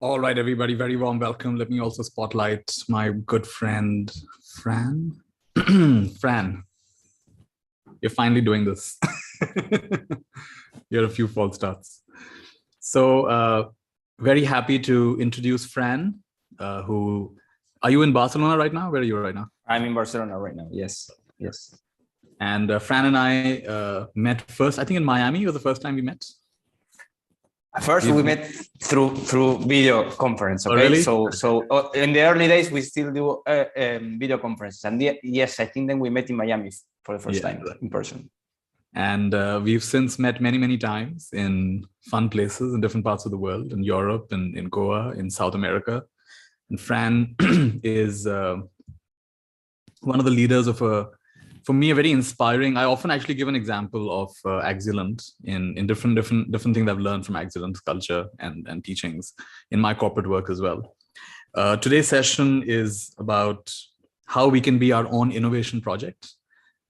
All right, everybody, very warm welcome. Let me also spotlight my good friend, Fran. Fran, you're finally doing this. You're a few false starts. So very happy to introduce Fran, who, are you in Barcelona right now? Where are you right now? I'm in Barcelona right now, yes. And Fran and I met first, I think in Miami was the first time we met. First, we met through video conference. Okay, oh, really? So in the early days we still do video conferences, and yes, I think then we met in Miami for the first time in person. And we've since met many times in fun places in different parts of the world, in Europe, and in Goa, in South America. And Fran is one of the leaders of for me, a very inspiring. I often actually give an example of Excellent in different things I've learned from Excellent's culture and teachings in my corporate work as well. Today's session is about how we can be our own innovation project.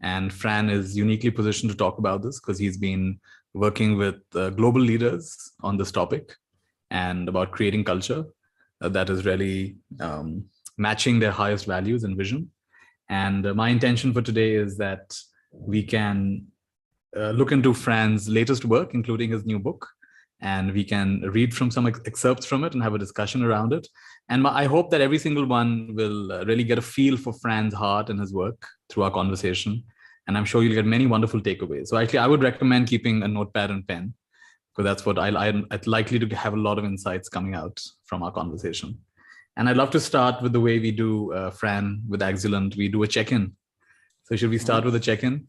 And Fran is uniquely positioned to talk about this because he's been working with global leaders on this topic and about creating culture that is really matching their highest values and vision. And my intention for today is that we can look into Fran's latest work, including his new book, and we can read from some excerpts from it and have a discussion around it. And I hope that every single one will really get a feel for Fran's heart and his work through our conversation. And I'm sure you'll get many wonderful takeaways. So actually, I would recommend keeping a notepad and pen, because that's what I'm likely to have a lot of insights coming out from our conversation. And I'd love to start with the way we do, Fran, with Excellent. We do a check-in. So should we start with a check-in?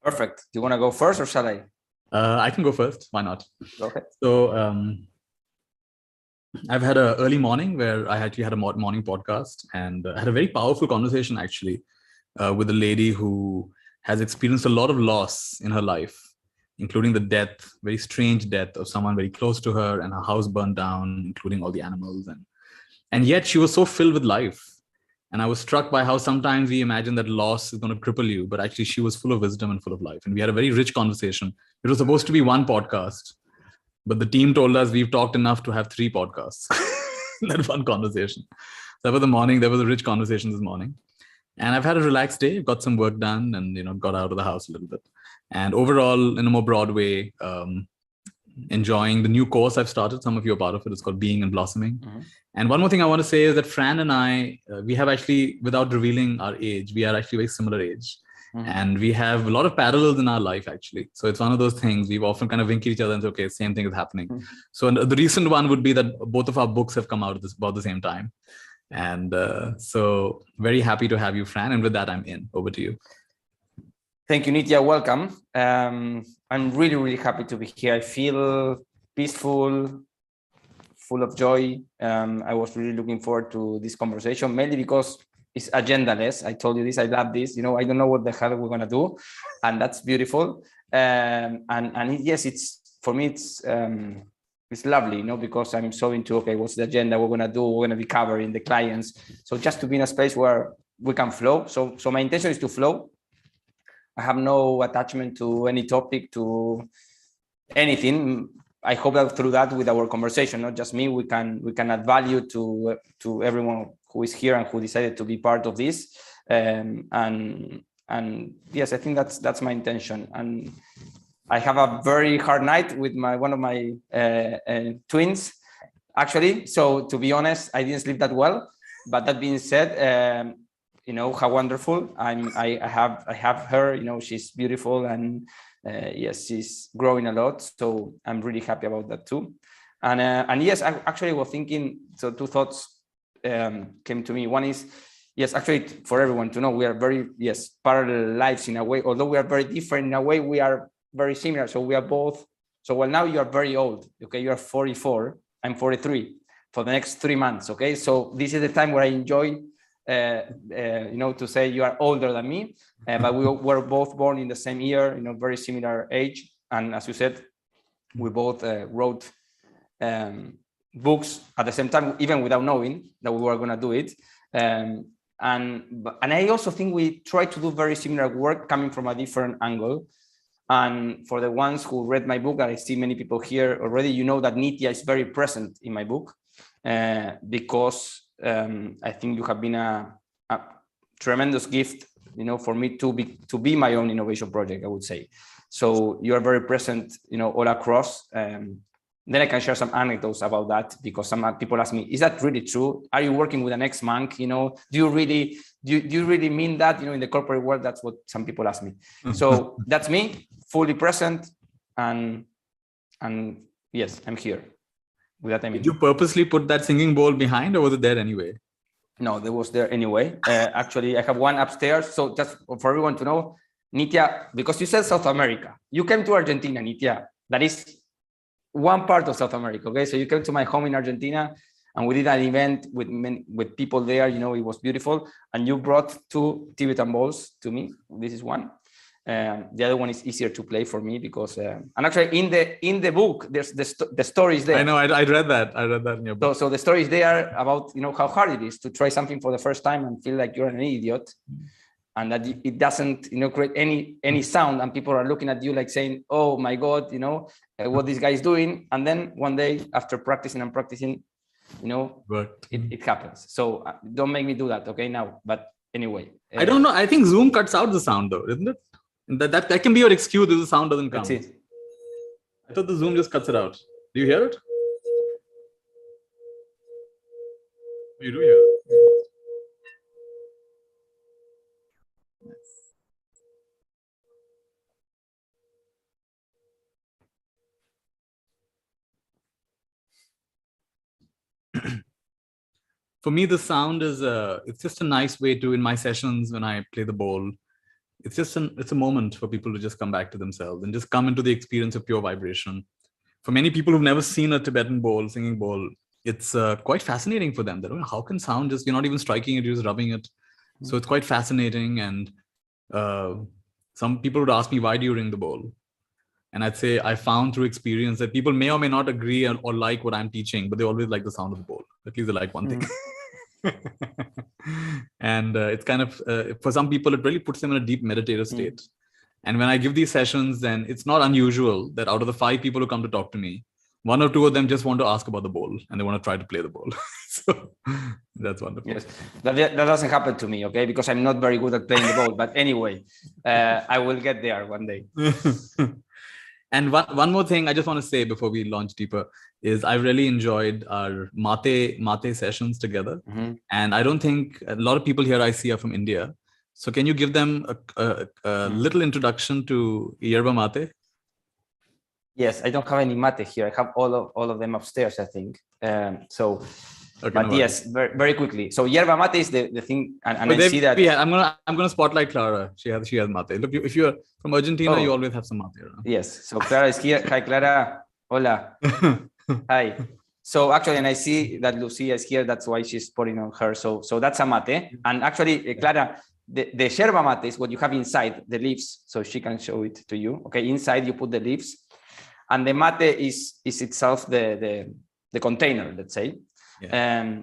Perfect. Do you want to go first or shall I? I can go first. Why not? Okay. So I've had an early morning where I actually had a morning podcast, and I had a very powerful conversation actually with a lady who has experienced a lot of loss in her life, including the death, very strange death of someone very close to her, and her house burned down, including all the animals. And yet she was so filled with life. And I was struck by how sometimes we imagine that loss is going to cripple you, but actually she was full of wisdom and full of life. And we had a very rich conversation. It was supposed to be one podcast, but the team told us we've talked enough to have 3 podcasts in that one conversation. So that was the morning. There was a rich conversation this morning. And I've had a relaxed day, got some work done, and got out of the house a little bit. And overall, in a more broad way, enjoying the new course I've started. Some of you are part of it. It's called Being and Blossoming. Mm-hmm. And one more thing I want to say is that Fran and I, we have actually, without revealing our age, we are actually very similar age. Mm-hmm. And we have a lot of parallels in our life, actually. So it's one of those things we've often kind of wink at each other and say, okay, same thing is happening. Mm-hmm. So the recent one would be that both of our books have come out at about the same time. And so very happy to have you, Fran. And with that, I'm in. Over to you. Thank you, Nitya. Welcome. I'm really happy to be here. I feel peaceful, full of joy. I was really looking forward to this conversation, mainly because it's agendaless. I told you this. I love this. I don't know what the hell we're gonna do, and that's beautiful. And yes, it's for me. It's lovely, because I'm so into, okay, what's the agenda we're gonna do? We're gonna be covering the clients. So just to be in a space where we can flow. So my intention is to flow. I have no attachment to any topic, to anything. I hope that through that, with our conversation, not just me, we can add value to everyone who is here and who decided to be part of this. And yes, I think that's my intention. And I have a very hard night with one of my twins, actually. So to be honest, I didn't sleep that well. But that being said, how wonderful I have her. She's beautiful, and yes, she's growing a lot. So I'm really happy about that too. And yes, I actually was thinking. So 2 thoughts came to me. One is, yes, actually, for everyone to know, we are very parallel lives in a way. Although we are very different in a way, we are very similar. So we are both. So well, now you are very old. Okay, you are 44. I'm 43. For the next 3 months. Okay, so this is the time where I enjoy. To say you are older than me, but we were both born in the same year, very similar age. And as you said, we both wrote books at the same time, even without knowing that we were going to do it. And I also think we try to do very similar work coming from a different angle. And for the ones who read my book, I see many people here already, you know that Nitya is very present in my book because I think you have been a tremendous gift, for me to be my own innovation project, I would say. So you are very present, all across. Then I can share some anecdotes about that, because some people ask me, is that really true? Are you working with an ex-monk? Do you really mean that? In the corporate world, that's what some people ask me. So that's me, fully present, and yes, I'm here. With that, I mean. Did you purposely put that singing bowl behind, or was it there anyway? No, that was there anyway. Actually, I have one upstairs. So just for everyone to know, Nitya, because you said South America, you came to Argentina, Nitya. That is one part of South America. Okay, so you came to my home in Argentina, and we did an event with people there. It was beautiful, and you brought 2 Tibetan bowls to me. This is one. The other one is easier to play for me because, and actually in the book, there's the story is there. I know, I read that. I read that in your book. So the story is there about how hard it is to try something for the first time and feel like you're an idiot, and that it doesn't create any sound, and people are looking at you like saying, "Oh my God, what this guy is doing." And then one day, after practicing, it happens. So don't make me do that, okay? Now, but anyway, I don't know. I think Zoom cuts out the sound, though, isn't it? That can be your excuse if the sound doesn't come. That's it. I thought the Zoom just cuts it out. Do you hear it? You do hear it. For me, the sound is it's just a nice way to, in my sessions when I play the bowl, it's a moment for people to just come back to themselves and just come into the experience of pure vibration. For many people who've never seen a Tibetan bowl, singing bowl, it's quite fascinating for them. They don't know how can sound just, you're not even striking it, you're just rubbing it. So it's quite fascinating. And some people would ask me, why do you ring the bowl? And I'd say I found through experience that people may or may not agree or like what I'm teaching, but they always like the sound of the bowl. At least they like one thing. And it's kind of, for some people, it really puts them in a deep meditative state. And when I give these sessions, then it's not unusual that out of the 5 people who come to talk to me, 1 or 2 of them just want to ask about the bowl and they want to try to play the bowl. So that's wonderful. Yes, that doesn't happen to me, okay? Because I'm not very good at playing the bowl. But anyway, I will get there one day. And one more thing I just want to say before we launch deeper is I really enjoyed our mate sessions together. And I don't think a lot of people here I see are from India. So can you give them a little introduction to yerba mate? Yes, I don't have any mate here. I have all of them upstairs, I think. Okay, but no yes, very quickly. So yerba mate is the thing, and I see that. Yeah, I'm gonna spotlight Clara. She has mate. Look, if you're from Argentina, you always have some mate around. Yes. So Clara is here. Hi, Clara. Hola. Hi. So actually, and I see that Lucia is here. That's why she's putting on her. So that's a mate. And actually, Clara, the yerba mate is what you have inside the leaves. So she can show it to you. Okay, inside you put the leaves, and the mate is itself the container, let's say. Yeah.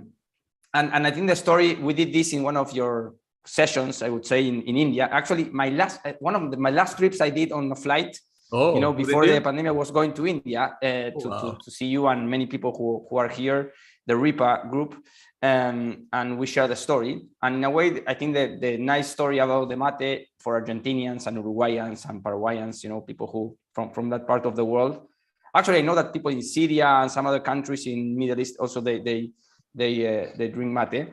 And I think the story, we did this in one of your sessions, I would say in India. Actually, my last trips I did on a flight, before the pandemic, was going to India to see you and many people who are here, the RIPA group, and we share the story. And in a way, I think the nice story about the mate for Argentinians and Uruguayans and Paraguayans, people who from that part of the world. Actually, I know that people in Syria and some other countries in Middle East also they drink mate.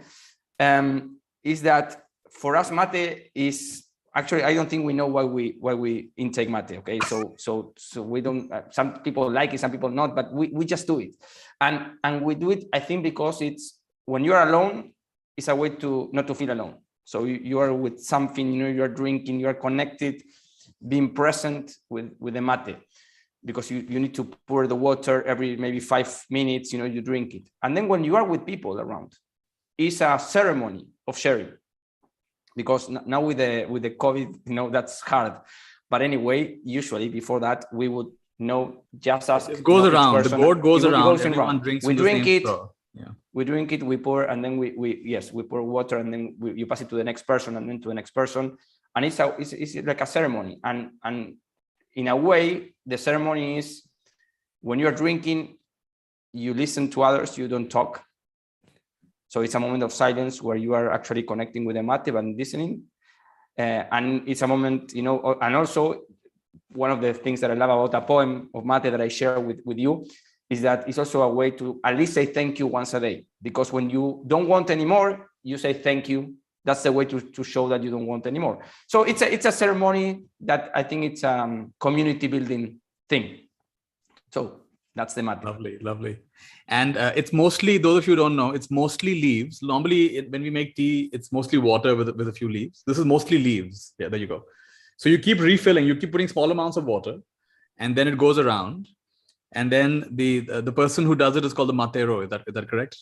Is that for us mate is actually, I don't think we know why we intake mate. Okay, so we don't. Some people like it, some people not, but we just do it, and we do it. I think because it's when you are alone, it's a way to not to feel alone. So you are with something, you are drinking, you are connected, being present with the mate. Because you need to pour the water every maybe 5 minutes, you drink it. And then when you are with people around, it's a ceremony of sharing. Because now with the COVID, that's hard. But anyway, usually before that, we would just ask. It goes around, the board goes around, everyone drinks. We drink it, we drink it, we pour, and then we pour water, and then you pass it to the next person, and then to the next person. And it's like a ceremony. And in a way, the ceremony is when you're drinking, you listen to others, you don't talk. So it's a moment of silence where you are actually connecting with the mate and listening. And it's a moment, you know, and also one of the things that I love about a poem of mate that I share with you is that it's also a way to at least say thank you once a day. Because when you don't want anymore, you say thank you. That's the way to show that you don't want anymore. So it's a ceremony that I think it's a community building thing. So that's the mate. Lovely, lovely. And it's mostly, those of you who don't know, it's mostly leaves. Normally, when we make tea, it's mostly water with a few leaves. This is mostly leaves. Yeah, there you go. So you keep refilling, you keep putting small amounts of water, and then it goes around. And then the person who does it is called the matero. Is that correct?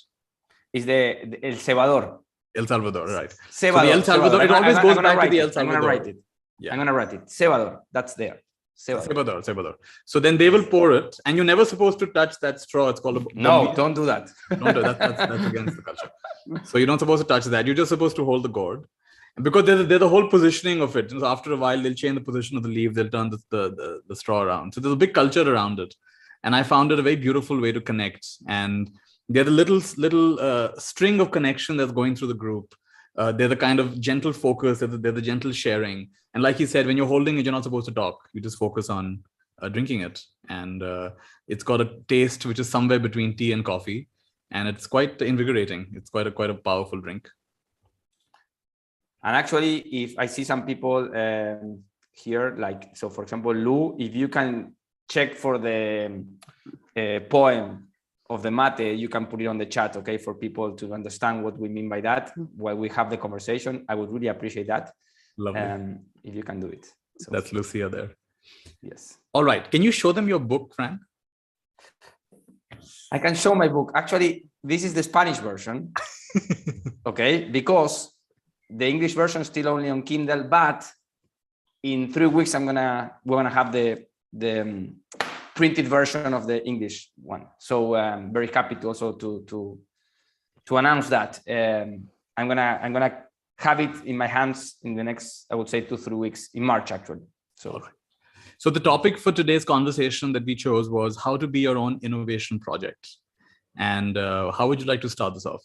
Is the El Cebador. El Salvador, right. Cebador, so the El Salvador, Cebador. It always goes back to the El Salvador. I'm going to write it. Yeah. I'm going to write it. Cebador, that's there. Cebador. So then they will pour it, and you're never supposed to touch that straw. It's called a no, don't do that. Don't do that. That's against the culture. So you're not supposed to touch that. You're just supposed to hold the gourd. And because there's the whole positioning of it. So after a while, they'll change the position of the leaf. They'll turn the straw around. So there's a big culture around it. And I found it a very beautiful way to connect. And they're the little string of connection that's going through the group. They're the kind of gentle focus. They're the gentle sharing. And like he said, when you're holding it, you're not supposed to talk. You just focus on drinking it. And it's got a taste which is somewhere between tea and coffee. And it's quite invigorating. It's quite a powerful drink. And actually, if I see some people here, like, so for example, Lou, if you can check for the poem of the mate, you can put it on the chat, okay, for people to understand what we mean by that while we have the conversation. I would really appreciate that. Lovely. If you can do it. So, that's Lucia there. Yes. All right. Can you show them your book, Fran? I can show my book. Actually, this is the Spanish version. Okay, because the English version is still only on Kindle, but in 3 weeks we're gonna have the printed version of the English one. So I'm very happy to also to announce that I'm gonna have it in my hands in the next, I would say, 2-3 weeks, in March actually. So the topic for today's conversation that we chose was how to be your own innovation project. And how would you like to start this off?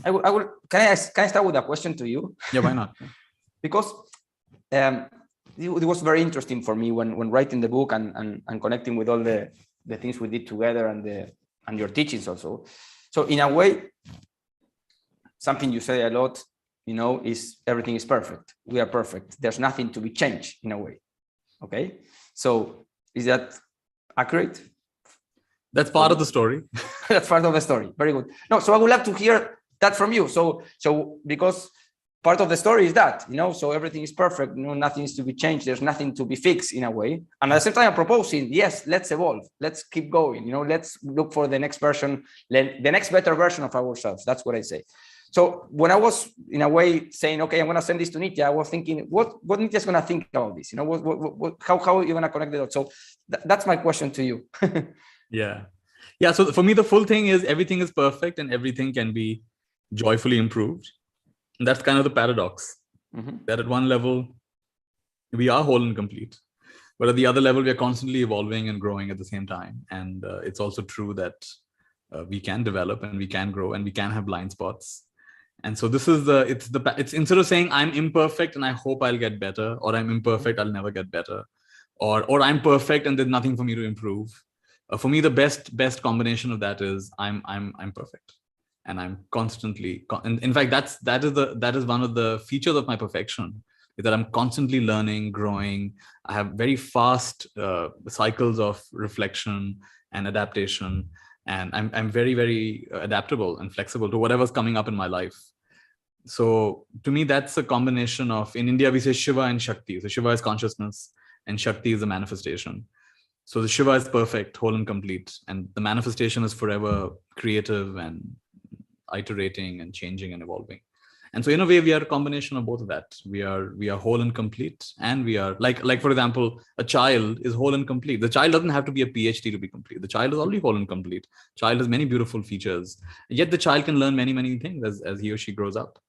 I will. Can I start with a question to you? Yeah, why not? Because it was very interesting for me when writing the book and connecting with all the things we did together and your teachings also. So in a way, something you say a lot, you know, is everything is perfect. We are perfect. There's nothing to be changed in a way. Okay. So is that accurate? That's part of the story. That's part of the story. Very good. No, so I would love to hear that from you. So because part of the story is that, you know, so everything is perfect, you know, nothing is to be changed. There's nothing to be fixed in a way. And at the same time, I'm proposing, yes, let's evolve. Let's keep going. You know, let's look for the next version, the next better version of ourselves. That's what I say. So when I was in a way saying, okay, I'm going to send this to Nitya, I was thinking, what Nitya's going to think about this? You know, how are you going to connect the dots? So that's my question to you. Yeah. So for me, the full thing is everything is perfect and everything can be joyfully improved. And that's kind of the paradox, that at one level, we are whole and complete. But at the other level, we are constantly evolving and growing at the same time. And it's also true that we can develop and we can grow and we can have blind spots. And so this is it's instead of saying I'm imperfect and I hope I'll get better, or I'm imperfect, I'll never get better, or I'm perfect and there's nothing for me to improve. For me, the best combination of that is I'm perfect, and I'm constantly. And in fact, that is one of the features of my perfection, is that I'm constantly learning, growing. I have very fast cycles of reflection and adaptation. And I'm very, very adaptable and flexible to whatever's coming up in my life. So to me, that's a combination of, in India, we say Shiva and Shakti. So Shiva is consciousness and Shakti is the manifestation. So the Shiva is perfect, whole and complete. And the manifestation is forever creative and iterating and changing and evolving. And so in a way, we are a combination of both of that. We are whole and complete, and we are like for example, a child is whole and complete. The child doesn't have to be a PhD to be complete. The child is already whole and complete. Child has many beautiful features. Yet the child can learn many, many things as he or she grows up.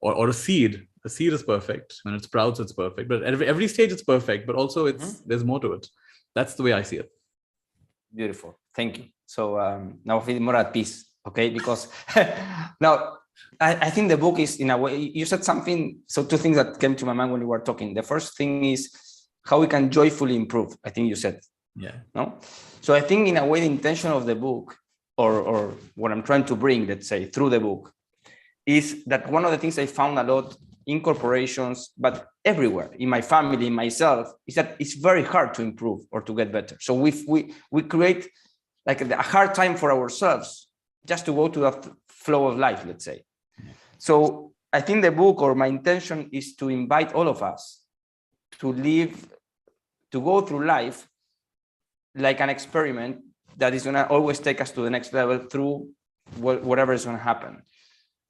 Or a seed The seed is perfect. When it sprouts, it's perfect. But at every stage, it's perfect. But also, there's more to it. That's the way I see it. Beautiful. Thank you. So now I feel more at peace. Okay, because now I think the book is, in a way, you said something. So two things that came to my mind when you were talking. The first thing is how we can joyfully improve. I think you said. Yeah. No. So I think in a way the intention of the book, or what I'm trying to bring, let's say, through the book, is that one of the things I found a lot in corporations, but everywhere, in my family, in myself, is that it's very hard to improve or to get better. So we create like a hard time for ourselves just to go to the flow of life, let's say. So I think the book, or my intention, is to invite all of us to go through life like an experiment that is going to always take us to the next level through whatever is going to happen.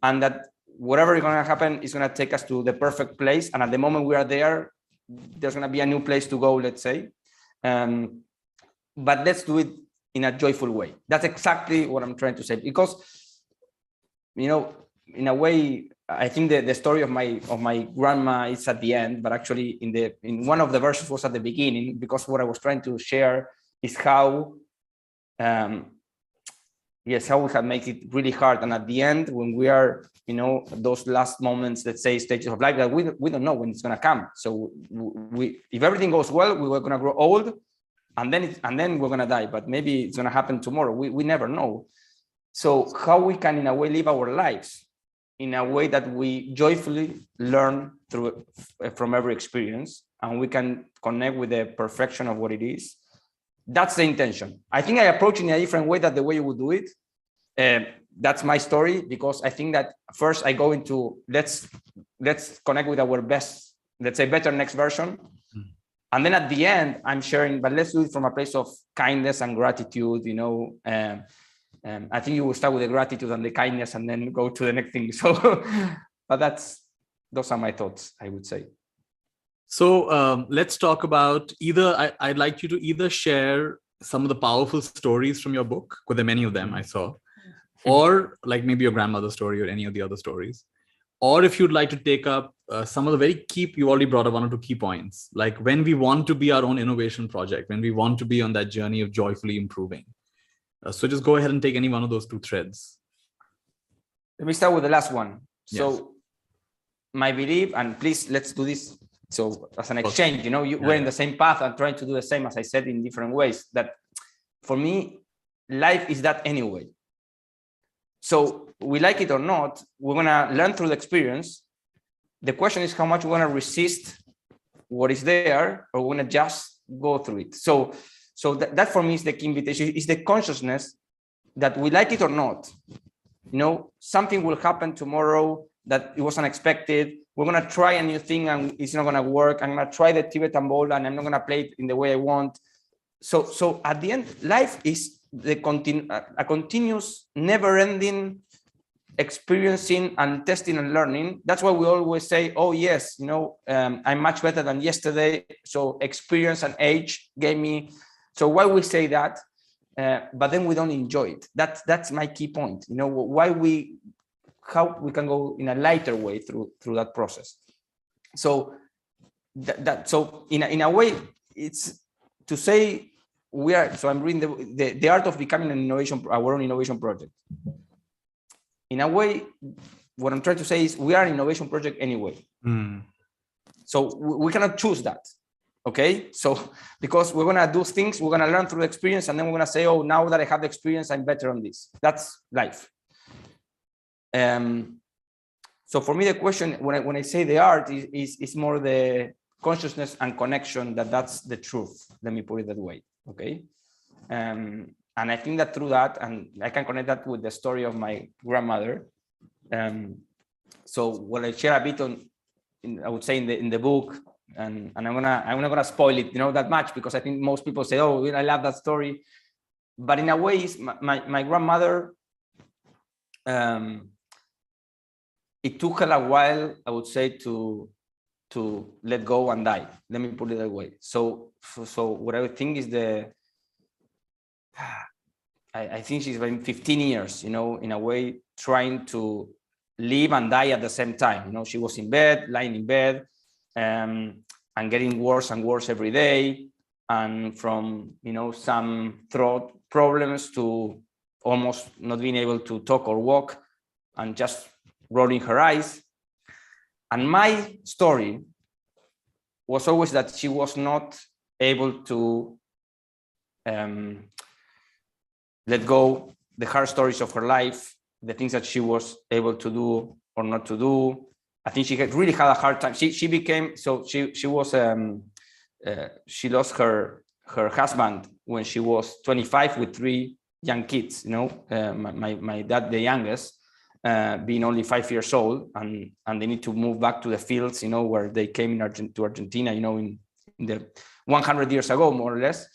And that whatever is going to happen is going to take us to the perfect place. And at the moment we are there, there's going to be a new place to go, let's say. But let's do it in a joyful way. That's exactly what I'm trying to say. Because, you know, in a way, I think the story of my grandma is at the end, but actually in one of the verses was at the beginning, because what I was trying to share is how how we can make it really hard. And at the end, when we are, you know, those last moments, let's say stages of life, that we don't know when it's going to come. So if everything goes well, we're going to grow old, and then we're going to die. But maybe it's going to happen tomorrow. We never know. So how we can, in a way, live our lives in a way that we joyfully learn from every experience, and we can connect with the perfection of what it is. That's the intention. I think I approach it in a different way than the way you would do it. That's my story, because I think that first I go into let's connect with our best, let's say, better next version. And then at the end, I'm sharing, but let's do it from a place of kindness and gratitude, you know. I think you will start with the gratitude and the kindness and then go to the next thing. So, but those are my thoughts, I would say. So let's talk about I'd like you to either share some of the powerful stories from your book, because there are many of them I saw, or like maybe your grandmother's story or any of the other stories. Or if you'd like to take up some of the very you already brought up one or two key points, like when we want to be our own innovation project, when we want to be on that journey of joyfully improving. So just go ahead and take any one of those two threads. Let me start with the last one. Yes. So my belief, and please, let's do this. So as an exchange, you know, we're in the same path and trying to do the same, as I said, in different ways. That for me, life is that anyway. So we like it or not, we're going to learn through the experience. The question is how much we're going to resist what is there, or we're going to just go through it. So that for me is the key invitation, is the consciousness that we like it or not. You know, something will happen tomorrow that it was unexpected. We're going to try a new thing and it's not going to work. I'm going to try the Tibetan bowl and I'm not going to play it in the way I want. So at the end, life is a continuous, never-ending experiencing and testing and learning. That's why we always say, oh yes, you know, I'm much better than yesterday. So experience and age gave me. So why we say that, but then we don't enjoy it. That's my key point. You know, how we can go in a lighter way through that process. So so in a way, it's to say we are. So I'm reading the art of becoming our own innovation project. In a way, what I'm trying to say is we are an innovation project anyway. So we cannot choose that. Okay, so because we're gonna do things, we're gonna learn through experience, and then we're gonna say, oh, now that I have the experience, I'm better on this. That's life. So for me, the question when I say the art is more the consciousness and connection, that's the truth. Let me put it that way. Okay, and I think that through that, and I can connect that with the story of my grandmother. So what I share a bit I would say in the book. And I'm not gonna spoil it, you know, that much, because I think most people say, oh, I love that story. But in a way, my grandmother, it took her a while, I would say, to let go and die. Let me put it that way. So what I would think is I think she's been 15 years, you know, in a way, trying to live and die at the same time. She was in bed, lying in bed, and getting worse and worse every day. And from, some throat problems to almost not being able to talk or walk and just rolling her eyes. And my story was always that she was not able to let go the hard stories of her life, the things that she was able to do or not to do. I think she really had a hard time. She became, so she was, she lost her husband when she was 25 with 3 young kids, my dad, the youngest, being only 5 years old, and they need to move back to the fields, where they came to Argentina, in the 100 years ago, more or less.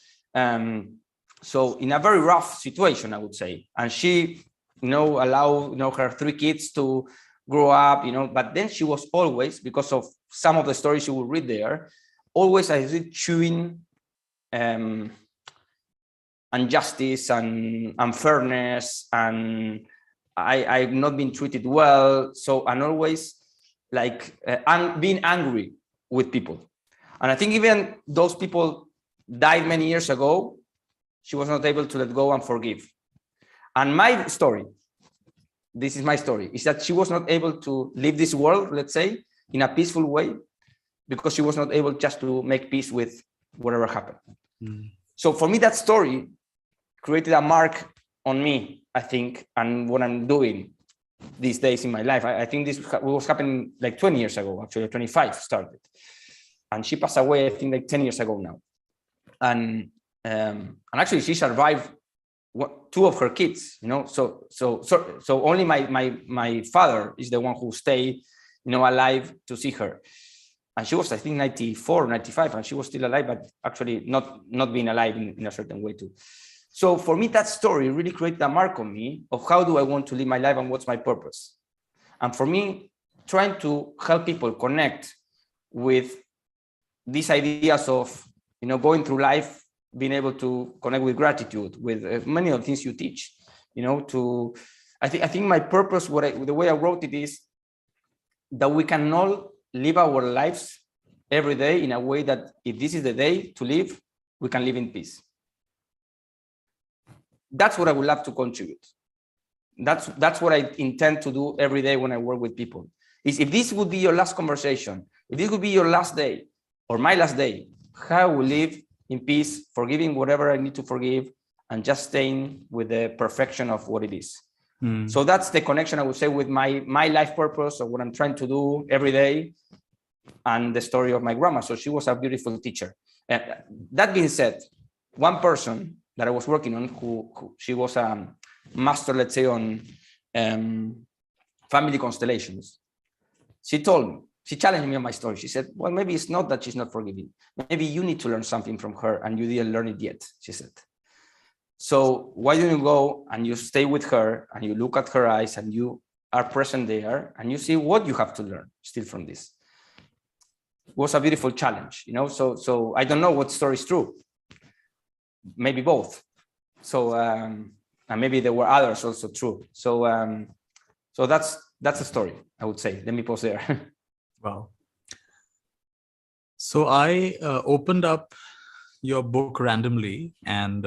So in a very rough situation, I would say. And she, allowed, her 3 kids to grow up, but then she was always, because of some of the stories you will read there, always chewing injustice and unfairness, and I've not been treated well. So, and always like being angry with people. And I think even those people died many years ago, she was not able to let go and forgive. And my story, this is my story, is that she was not able to leave this world, let's say, in a peaceful way, because she was not able just to make peace with whatever happened. So for me, that story created a mark on me, I think, and what I'm doing these days in my life. I think this was happening like 20 years ago, actually 25 started. And she passed away, I think, like 10 years ago now. And actually she survived 2 of her kids, so only my father is the one who stayed, alive to see her. And she was, I think, 94, 95, and she was still alive, but actually not being alive in a certain way too. So for me, that story really created a mark on me of how do I want to live my life and what's my purpose. And for me, trying to help people connect with these ideas of, going through life, being able to connect with gratitude, with many of the things you teach, I think my purpose, the way I wrote it is that we can all live our lives every day in a way that if this is the day to live, we can live in peace. That's what I would love to contribute. That's what I intend to do every day when I work with people. Is if this would be your last conversation, if this would be your last day or my last day, how I will live in peace, forgiving whatever I need to forgive, and just staying with the perfection of what it is. So that's the connection, I would say, with my life purpose or what I'm trying to do every day, and the story of my grandma. So she was a beautiful teacher. That being said, one person that I was working on, who she was a master, let's say, on family constellations. She challenged me on my story. She said, well, maybe it's not that she's not forgiving. Maybe you need to learn something from her and you didn't learn it yet, she said. So why don't you go and you stay with her and you look at her eyes and you are present there and you see what you have to learn still from this. It was a beautiful challenge, so I don't know what story is true. Maybe both. So, and maybe there were others also true. So that's a story, I would say. Let me pause there. Wow. So I opened up your book randomly, and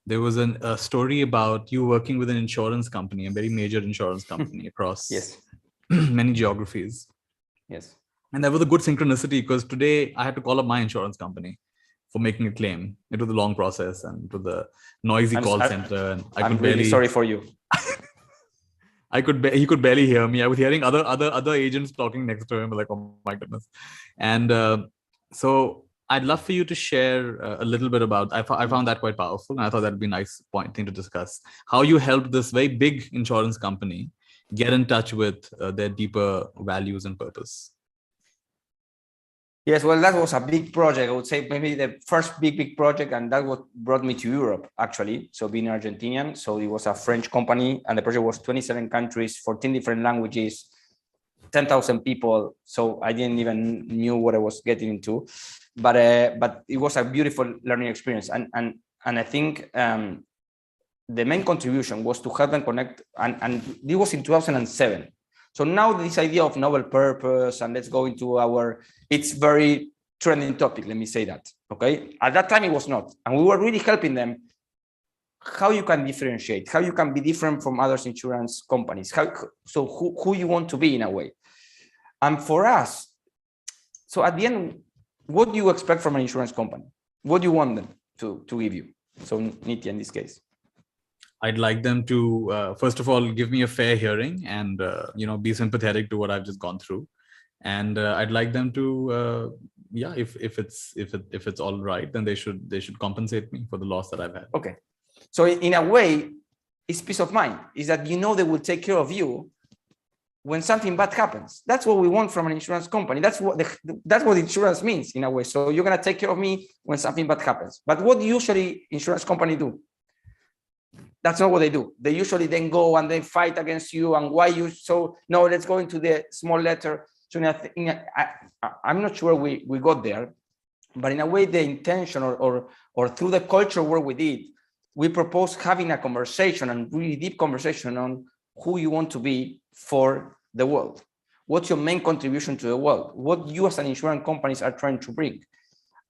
there was a story about you working with an insurance company, a very major insurance company across many geographies. Yes. And that was a good synchronicity, because today I had to call up my insurance company for making a claim. It was a long process, and it was a noisy call center. And I'm really sorry for you. He could barely hear me. I was hearing other agents talking next to him. Like, oh my goodness. And so I'd love for you to share a little bit about, I found that quite powerful. And I thought that'd be a nice thing to discuss. How you helped this very big insurance company get in touch with their deeper values and purpose. Yes, well, that was a big project. I would say maybe the first big project, and that what brought me to Europe, actually. So being Argentinian, so it was a French company, and the project was 27 countries, 14 different languages, 10,000 people. So I didn't even knew what I was getting into, but it was a beautiful learning experience, and I think the main contribution was to help them connect, and it was in 2007. So now this idea of novel purpose and let's go into it's very trending topic, let me say that, okay? At that time it was not, and we were really helping them how you can differentiate, how you can be different from other insurance companies, who you want to be in a way. And for us, so at the end, what do you expect from an insurance company? What do you want them to give you? So Nitya, in this case. I'd like them to, first of all, give me a fair hearing and, be sympathetic to what I've just gone through. And I'd like them to, if it's all right, then they should compensate me for the loss that I've had. Okay. So in a way, it's peace of mind. Is that they will take care of you when something bad happens. That's what we want from an insurance company. That's what insurance means in a way. So you're gonna take care of me when something bad happens. But what usually insurance company do? That's not what they do. They usually then go and they fight against you and why you. So no, let's go into the small letter. So I'm not sure we got there, but in a way, the intention or through the culture work we did, we propose having a conversation and really deep conversation on who you want to be for the world. What's your main contribution to the world? What you as an insurance companies are trying to bring.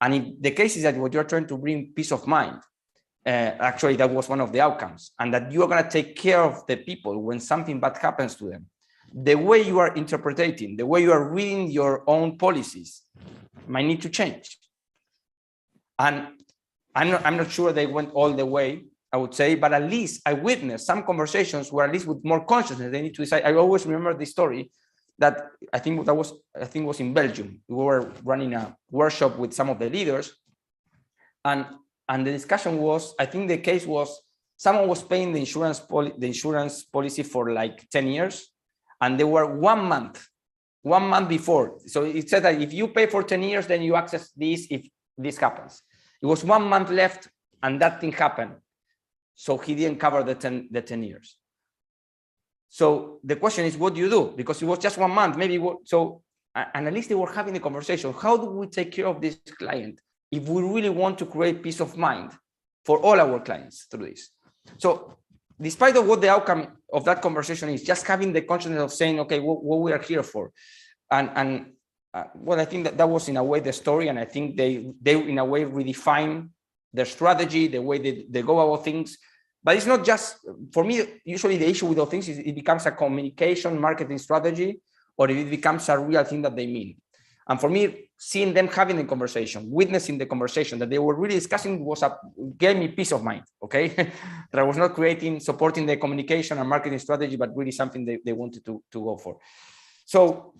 And if the case is that what you're trying to bring peace of mind, actually that was one of the outcomes, and that you are going to take care of the people when something bad happens to them. The way you are interpreting, the way you are reading your own policies might need to change. And I'm not sure they went all the way, I would say, but at least I witnessed some conversations where at least with more consciousness, they need to decide. I always remember this story that I think was in Belgium. We were running a workshop with some of the leaders, and the discussion was, I think the case was, someone was paying the insurance policy for like 10 years, and they were 1 month before. So it said that if you pay for 10 years, then you access this if this happens. It was 1 month left, and that thing happened. So he didn't cover the 10 years. So the question is, what do you do? Because it was just 1 month, maybe. And at least they were having the conversation. How do we take care of this client if we really want to create peace of mind for all our clients through this? So despite of what the outcome of that conversation is, just having the consciousness of saying, okay, what we are here for. Well, I think that was in a way the story, and I think they in a way redefine their strategy, the way they go about things. But it's not just, for me, usually the issue with those things is it becomes a communication marketing strategy, or if it becomes a real thing that they mean. And for me, seeing them having the conversation, witnessing the conversation that they were really discussing gave me peace of mind, okay? That I was not supporting the communication and marketing strategy, but really something they wanted to go for. So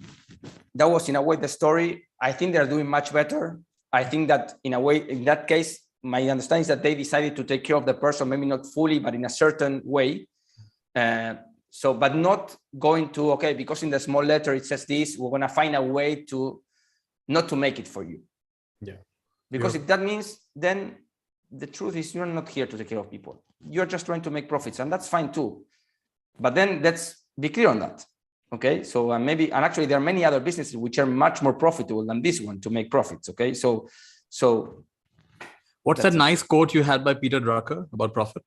that was in a way the story. I think they're doing much better. I think that in a way, in that case, my understanding is that they decided to take care of the person, maybe not fully, but in a certain way. But not going to, okay, because in the small letter it says this, we're going to find a way to not to make it for you. Yeah. Because if that means, then the truth is you're not here to take care of people. You're just trying to make profits, and that's fine too. But then let's be clear on that. Okay. So actually there are many other businesses which are much more profitable than this one to make profits. Okay. So what's that nice quote you had by Peter Drucker about profit?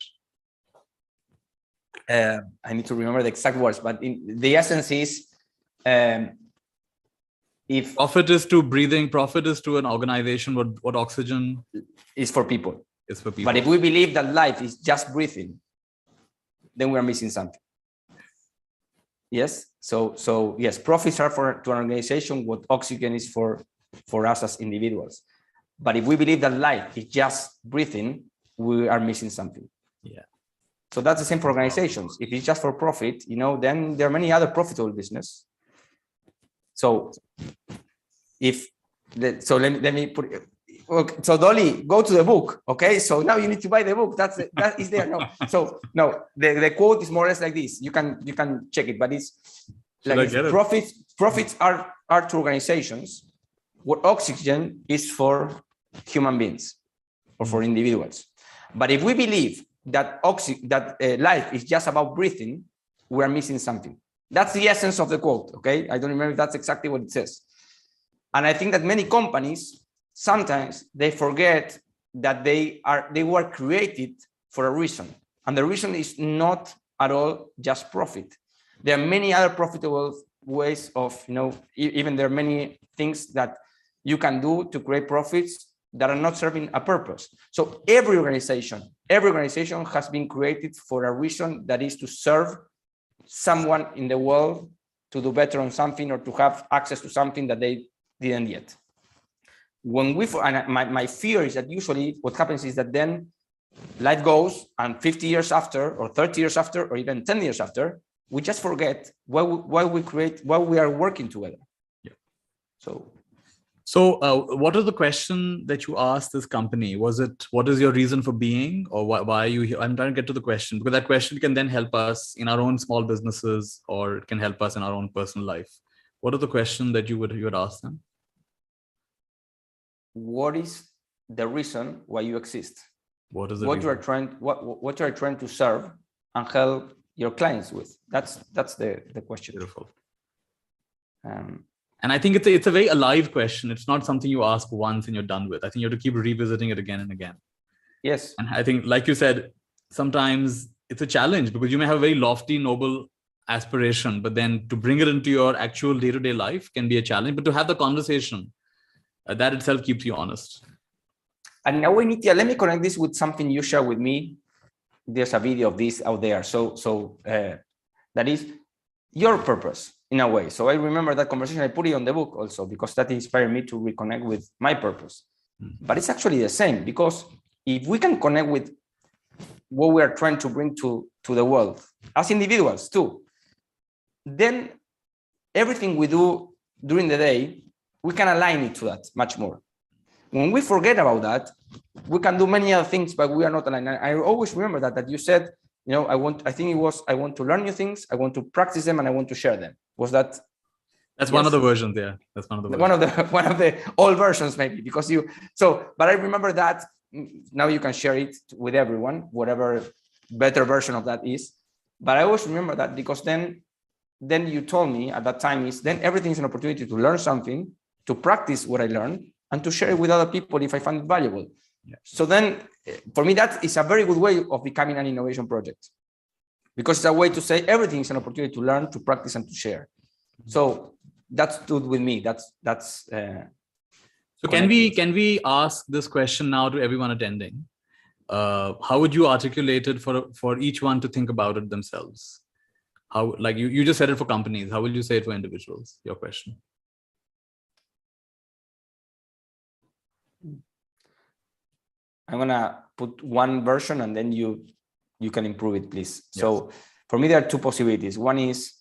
I need to remember the exact words, but the essence is, if profit is to breathing, profit is to an organization what oxygen is for people. Is for people. But if we believe that life is just breathing, then we are missing something. Yes. So yes, profits are to an organization what oxygen is for us as individuals. But if we believe that life is just breathing, we are missing something. Yeah. So that's the same for organizations. If it's just for profit, then there are many other profitable business. So let me put it. Okay, so Dolly, go to the book. Okay, so now you need to buy the book. That is there. No, so no, the quote is more or less like this. You can check it, but it's like profits are to organizations what oxygen is for human beings or for individuals. But if we believe that life is just about breathing, we are missing something. That's the essence of the quote. Okay, I don't remember if that's exactly what it says. And I think that many companies, sometimes they forget that they were created for a reason. And the reason is not at all just profit. there are many other profitable ways of, even there are many things that you can do to create profits that are not serving a purpose. So every organization has been created for a reason, that is to serve someone in the world, to do better on something, or to have access to something that they didn't yet. When my fear is that usually what happens is that then life goes, and 50 years after, or 30 years after, or even 10 years after, we just forget why we are working together. Yeah. So what is the question that you asked this company? Was it, what is your reason for being, or why are you here? I'm trying to get to the question, because that question can then help us in our own small businesses, or it can help us in our own personal life. What is the question that you would ask them? What is the reason why you exist? What is the what reason? what you are trying to serve and help your clients with? That's the question. Beautiful. And I think it's a very alive question. It's not something you ask once and you're done with. I think you have to keep revisiting it again and again. Yes. And I think, like you said, sometimes it's a challenge, because you may have a very lofty, noble aspiration, but then to bring it into your actual day-to-day life can be a challenge. But to have the conversation, that itself keeps you honest. And now, Nitya, let me connect this with something you shared with me. There's a video of this out there. So that is your purpose in a way. So I remember that conversation. I put it on the book also, because that inspired me to reconnect with my purpose. Mm-hmm. But it's actually the same, because if we can connect with what we are trying to bring to the world as individuals too, then everything we do during the day, we can align it to that much more. When we forget about that, we can do many other things, but we are not aligned. I always remember that you said, I want to learn new things, I want to practice them, and I want to share them. Was that? That's yes. One of the versions. Yeah, that's one of the versions. One of the old versions, maybe, because but I remember that now you can share it with everyone, whatever better version of that is. But I always remember that, because then you told me at that time then everything is an opportunity to learn something, to practice what I learned, and to share it with other people if I find it valuable. Yeah. So then, for me, that is a very good way of becoming an innovation project, because it's a way to say everything is an opportunity to learn, to practice, and to share. So that stood with me. That's. So can we ask this question now to everyone attending? How would you articulate it for each one to think about it themselves? How, like you just said it for companies. How will you say it for individuals? Your question. I'm gonna put one version, and then you can improve it, please. Yes. So for me, there are two possibilities. One is,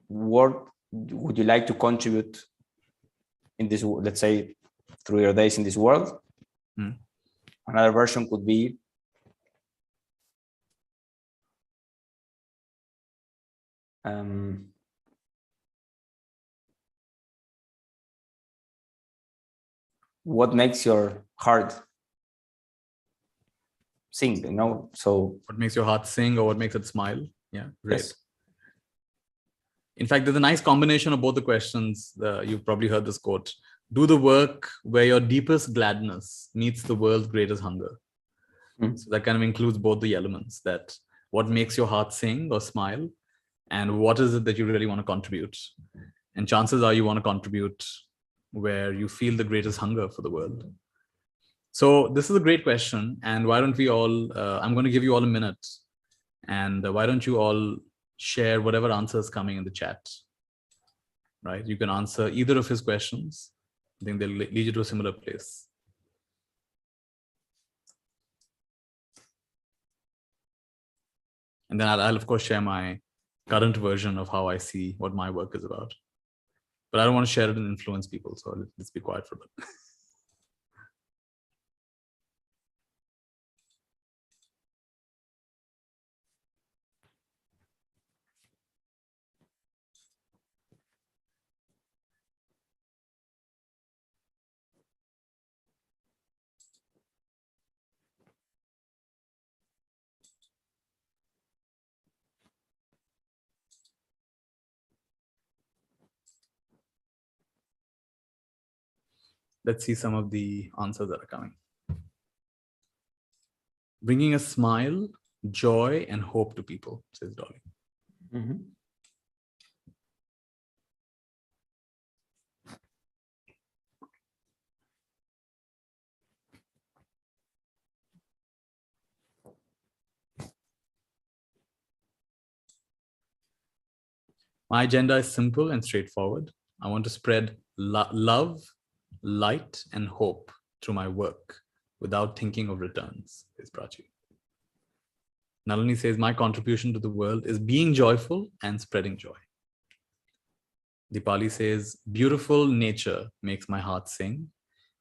what would you like to contribute in this, let's say, through your days in this world? Another version could be, what makes your heart sing, So what makes your heart sing, or what makes it smile? Yeah, great. Yes. In fact, there's a nice combination of both the questions. You've probably heard this quote: do the work where your deepest gladness meets the world's greatest hunger. So that kind of includes both the elements, that what makes your heart sing or smile, and what is it that you really want to contribute. And chances are you want to contribute where you feel the greatest hunger for the world. So this is a great question. And why don't we all, I'm going to give you all a minute. And why don't you all share whatever answers coming in the chat, right? You can answer either of his questions. I think they'll lead you to a similar place. And then I'll of course share my current version of how I see what my work is about. But I don't want to share it and influence people. So let's be quiet for a bit. Let's see some of the answers that are coming. Bringing a smile joy and hope to people, says Dolly. Mhm. My agenda is simple and straightforward. I want to spread love, light, and hope through my work without thinking of returns, says Prachi. Nalini says, my contribution to the world is being joyful and spreading joy. Dipali says, beautiful nature makes my heart sing.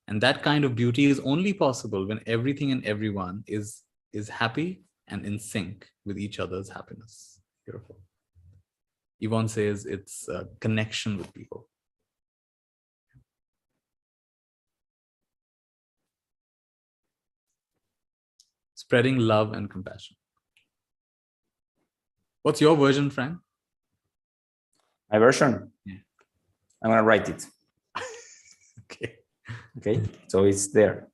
And that kind of beauty is only possible when everything and everyone is happy and in sync with each other's happiness. Beautiful. Yvonne says it's a connection with people. Spreading love and compassion. What's your version, Fran? My version? Yeah. I'm going to write it. Okay. Okay, so it's there.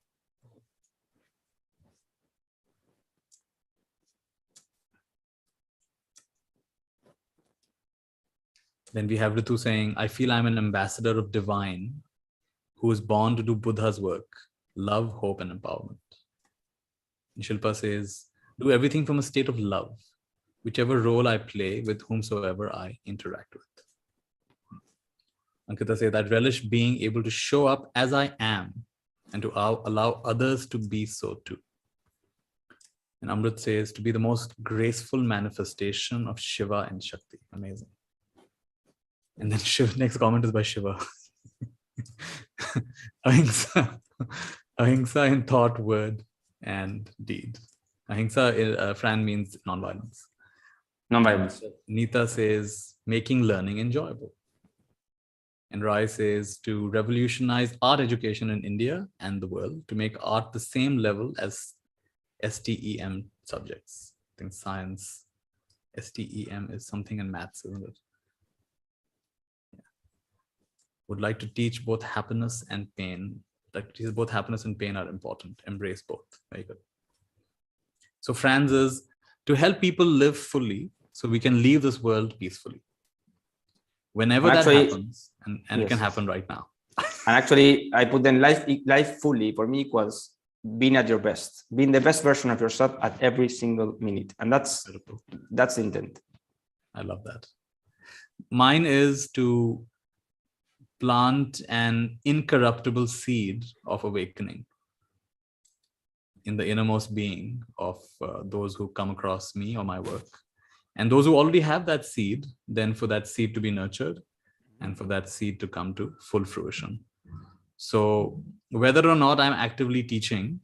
Then we have Ritu saying, I feel I'm an ambassador of divine who is born to do Buddha's work, love, hope, and empowerment. And Shilpa says, do everything from a state of love, whichever role I play with whomsoever I interact with. Ankita says, I relish being able to show up as I am and to allow others to be so too. And Amrit says, to be the most graceful manifestation of Shiva and Shakti. Amazing. And then next comment is by Shiva. Ahimsa. Ahimsa in thought, word, and deed. Ahimsa, Fran, means non-violence. Non-violence. Nita says, making learning enjoyable. And Rai says, to revolutionize art education in India and the world, to make art the same level as STEM subjects. I think science, STEM is something in maths, isn't it? Yeah. Would like to teach both happiness and pain. Like both happiness and pain are important. Embrace both. Very good. So Fran's is to help people live fully so we can leave this world peacefully. Whenever that happens, and yes, it can happen right now. And actually, I put then life fully for me equals being at your best, being the best version of yourself at every single minute. And that's the intent. I love that. Mine is to plant an incorruptible seed of awakening in the innermost being of those who come across me or my work. And those who already have that seed, then for that seed to be nurtured and for that seed to come to full fruition. So whether or not I'm actively teaching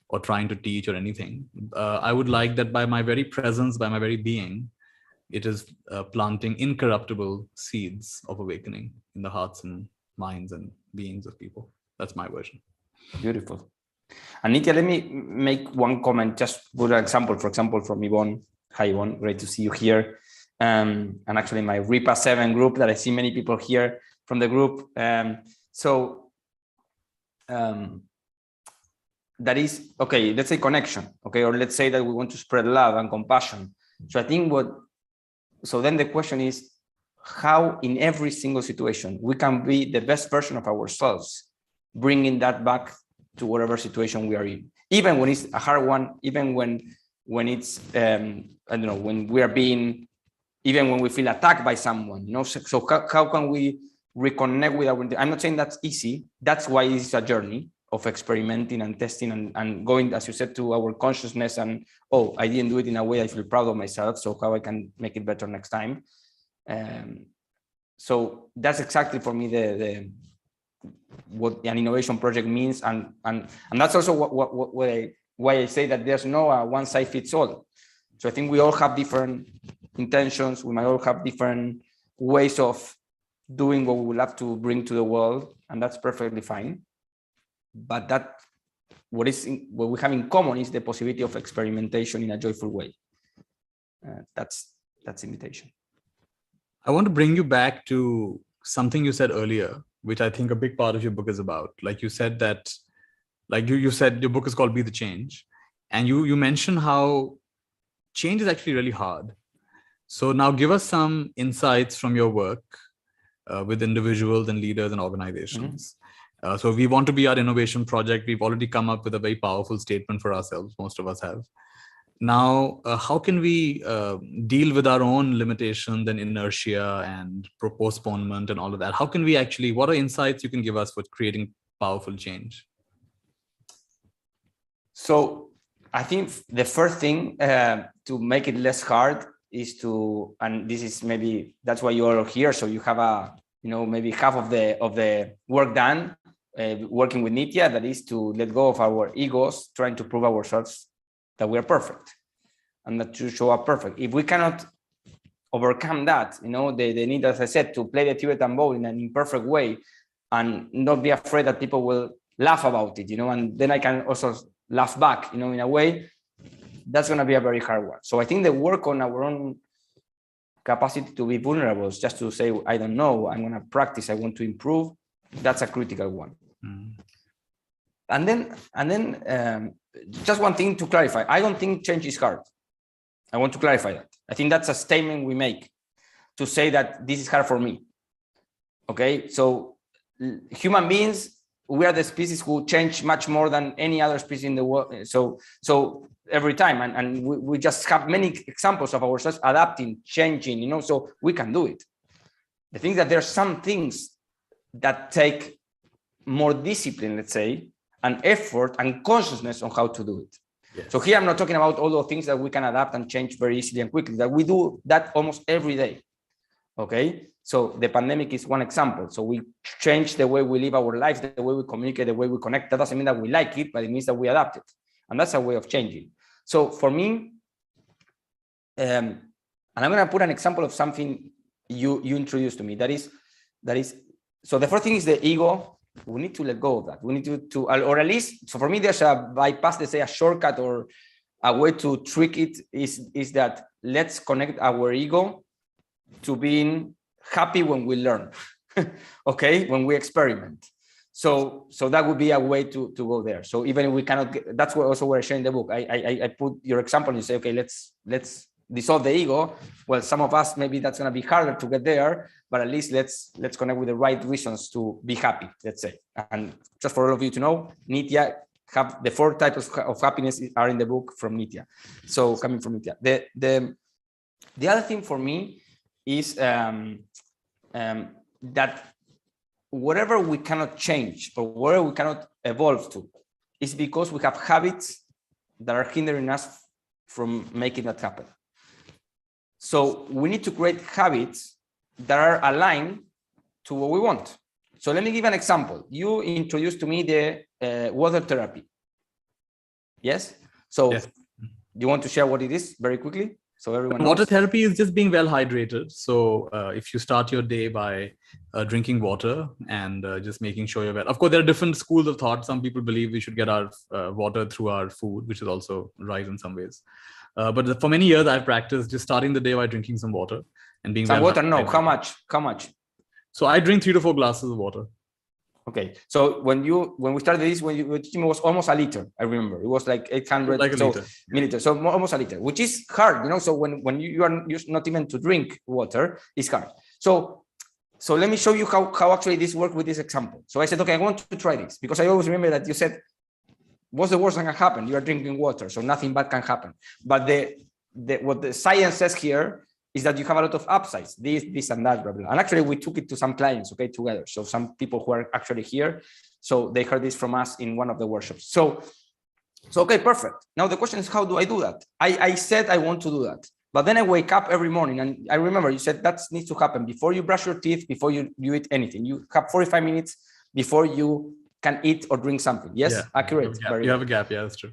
or trying to teach or anything, I would like that by my very presence, by my very being, it is planting incorruptible seeds of awakening in the hearts and minds and beings of people. That's my version. Beautiful. And Nitya, let me make one comment, just good example, for example, from Yvonne. Hi, Yvonne, great to see you here. And actually my RIPA 7 group that I see many people here from the group. That is, okay, let's say connection, okay, or let's say that we want to spread love and compassion. So I think so then the question is how in every single situation we can be the best version of ourselves, bringing that back to whatever situation we are in, even when it's a hard one, even when it's, I don't know, when we are being, even when we feel attacked by someone, you know, so how can we reconnect with our, I'm not saying that's easy. That's why it's a journey of experimenting and testing and going, as you said, to our consciousness and, oh, I didn't do it in a way I feel proud of myself. So how I can make it better next time. So that's exactly for me, what an innovation project means. And that's also why I say that there's no one size fits all. So I think we all have different intentions. We might all have different ways of doing what we would love to bring to the world, and that's perfectly fine. But what we have in common is the possibility of experimentation in a joyful way. That's invitation. I want to bring you back to something you said earlier, which I think a big part of your book is about. Like you said that, like you said, your book is called Be the Change. And you mentioned how change is actually really hard. So now give us some insights from your work with individuals and leaders and organizations. So we want to be our innovation project. We've already come up with a very powerful statement for ourselves. Most of us have. Now, how can we deal with our own limitations and inertia and postponement and all of that? How can we actually, what are insights you can give us for creating powerful change? So I think the first thing to make it less hard is to, and this is maybe, that's why you are here. So you have maybe half of the work done working with Nitya, that is to let go of our egos, trying to prove ourselves that we are perfect and that to show up perfect. If we cannot overcome that, the need, as I said, to play the Tibetan bowl in an imperfect way and not be afraid that people will laugh about it, and then I can also laugh back, in a way, that's going to be a very hard one. So I think the work on our own capacity to be vulnerable, just to say, I don't know, I'm going to practice, I want to improve, that's a critical one. And then just one thing to clarify, I don't think change is hard. I want to clarify that. I think that's a statement we make to say that this is hard for me. Okay, so human beings, we are the species who change much more than any other species in the world. So every time, and we just have many examples of ourselves adapting, changing, so we can do it. The thing that there are some things that take more discipline, let's say, and effort and consciousness on how to do it. Yes. So here I'm not talking about all the things that we can adapt and change very easily and quickly, that we do that almost every day. Okay, so the pandemic is one example. So we change the way we live our lives, the way we communicate, the way we connect. That doesn't mean that we like it, but it means that we adapt it. And that's a way of changing. So for me, and I'm going to put an example of something you introduced to me. That is, so the first thing is the ego. We need to let go of that. We need to or at least, so for me, there's a bypass, let's say a shortcut or a way to trick it is that let's connect our ego to being happy when we learn, okay, when we experiment. So that would be a way to go there. So even if we cannot get, that's what also what I share in the book. I put your example and you say, okay, let's dissolve the ego. Well, some of us, maybe that's going to be harder to get there, but at least let's connect with the right reasons to be happy, let's say. And just for all of you to know, Nitya have the 4 types of happiness are in the book from Nitya. So coming from Nitya. The other thing for me is that whatever we cannot change or whatever we cannot evolve to is because we have habits that are hindering us from making that happen. So we need to create habits that are aligned to what we want. So let me give an example. You introduced to me the water therapy. Yes? So yes. Do you want to share what it is very quickly? So everyone knows? Water therapy is just being well hydrated. So if you start your day by drinking water and just making sure you're well. Of course, there are different schools of thought. Some people believe we should get our water through our food, which is also right in some ways. But for many years, I've practiced just starting the day by drinking some water and being some well water. hydrated. No, how much? So I drink 3 to 4 glasses of water. Okay, so when we started this, when you it was almost a liter. I remember it was like 800 milliliters, so almost a liter, which is hard, So when you are used not even to drink water, it's hard. So let me show you how actually this worked with this example. So I said, okay, I want to try this because I always remember that you said, what's the worst that can happen? You are drinking water, so nothing bad can happen. But what the science says here is that you have a lot of upsides, this and that, blah, blah. And actually we took it to some clients, okay, together. So some people who are actually here, so they heard this from us in one of the workshops. So okay, perfect. Now the question is, how do I do that? I said I want to do that, but then I wake up every morning and I remember you said that needs to happen before you brush your teeth, before you eat anything. You have 45 minutes before you can eat or drink something. Yes, yeah, accurate. You have a gap. Yeah, that's true.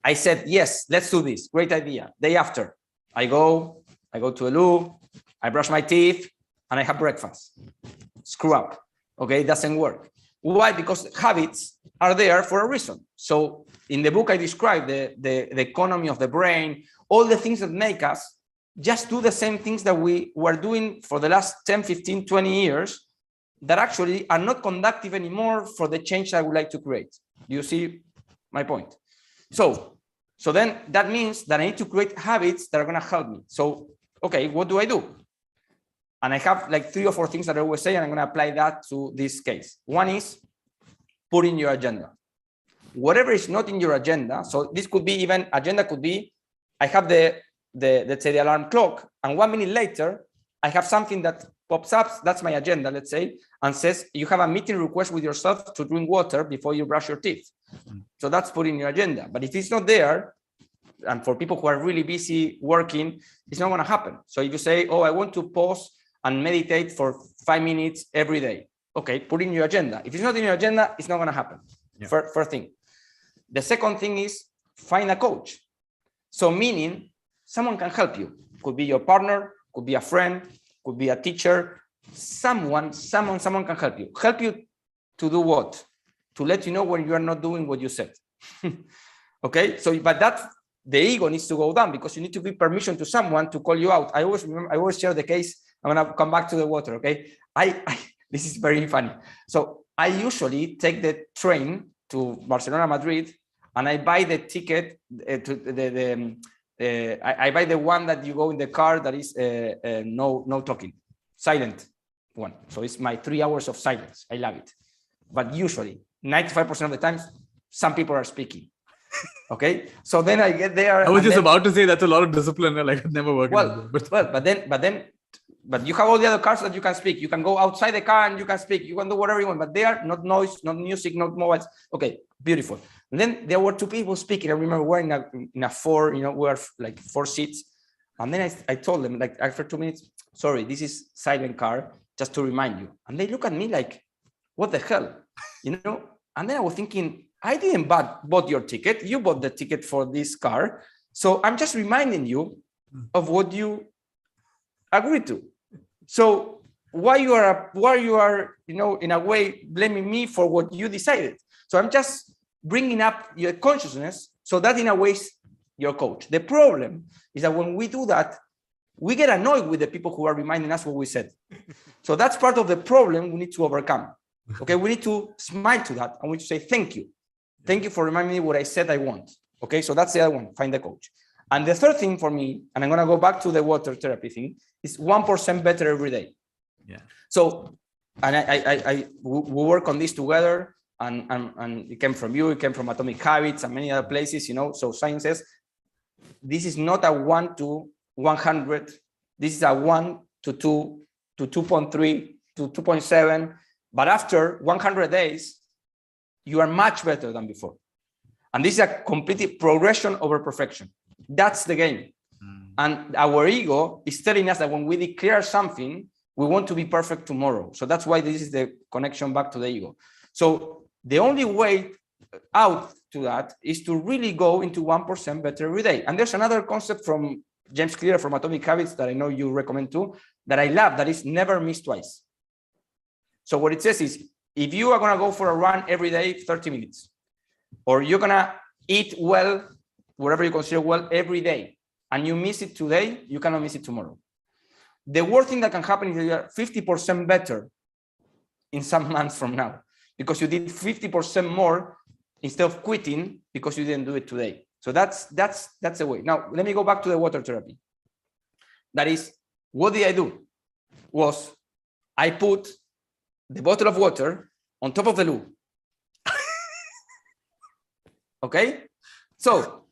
I said, yes, let's do this. Great idea. Day after, I go to a loo, I brush my teeth, and I have breakfast. Screw up. Okay, it doesn't work. Why? Because habits are there for a reason. So in the book, I describe the economy of the brain, all the things that make us just do the same things that we were doing for the last 10, 15, 20 years that actually are not conductive anymore for the change I would like to create. Do you see my point? So So then that means that I need to create habits that are going to help me. So, okay, what do I do? And I have like 3 or 4 things that I always say, and I'm going to apply that to this case. One is put in your agenda. Whatever is not in your agenda, so this could be even, agenda could be, I have let's say the alarm clock, and 1 minute later, I have something that pops up, that's my agenda, let's say, and says, you have a meeting request with yourself to drink water before you brush your teeth. So that's put in your agenda. But if it's not there, and for people who are really busy working, it's not going to happen. So if you say, oh, I want to pause and meditate for 5 minutes every day. Okay, put in your agenda. If it's not in your agenda, it's not going to happen. Yeah. First thing. The second thing is find a coach. So meaning someone can help you. Could be your partner, could be a friend, could be a teacher. Someone can help you. Help you to do what? To let you know when you are not doing what you said. Okay, so but that the ego needs to go down, because you need to give permission to someone to call you out. I always share the case. I'm gonna come back to the water. Okay, this is very funny. So I usually take the train to Barcelona, Madrid, and I buy the ticket to I buy the one that you go in the car that is no talking, silent one. So it's my 3 hours of silence. I love it. But usually 95% of the time, some people are speaking. Okay, so then I get there. I was just about to say that's a lot of discipline. Like it never worked. But you have all the other cars that you can speak. You can go outside the car and you can speak. You can do whatever you want. But there, not noise, not music, not mobiles. Okay, beautiful. And then there were 2 people speaking. I remember we're in a 4, we are like 4 seats. And then I told them, like after 2 minutes, sorry, this is silent car, just to remind you. And they look at me like, what the hell, And then I was thinking, I didn't bought your ticket. You bought the ticket for this car. So I'm just reminding you of what you agreed to. So why you are, in a way blaming me for what you decided. So I'm just bringing up your consciousness so that in a way is your coach. The problem is that when we do that, we get annoyed with the people who are reminding us what we said. So that's part of the problem we need to overcome. Okay, we need to smile to that and we need to say, thank you. Thank you for reminding me what I said I want. Okay, so that's the other one, find the coach. And the third thing for me, and I'm going to go back to the water therapy thing, is 1% better every day. Yeah. So, and we work on this together, and it came from you, it came from Atomic Habits and many other places, So science says this is not a 1 to 100. This is a 1 to 2 to 2.3 to 2.7. But after 100 days, you are much better than before. And this is a complete progression over perfection. That's the game. And our ego is telling us that when we declare something, we want to be perfect tomorrow. So that's why this is the connection back to the ego. So the only way out to that is to really go into 1% better every day. And there's another concept from James Clear from Atomic Habits that I know you recommend too, that I love, that is never miss twice. So what it says is, if you are going to go for a run every day, 30 minutes, or you're going to eat well, whatever you consider well, every day, and you miss it today, you cannot miss it tomorrow. The worst thing that can happen is you are 50% better in some months from now, because you did 50% more instead of quitting because you didn't do it today. So that's the way. Now, let me go back to the water therapy. That is, what did I do? Was I put the bottle of water on top of the loo. Okay? So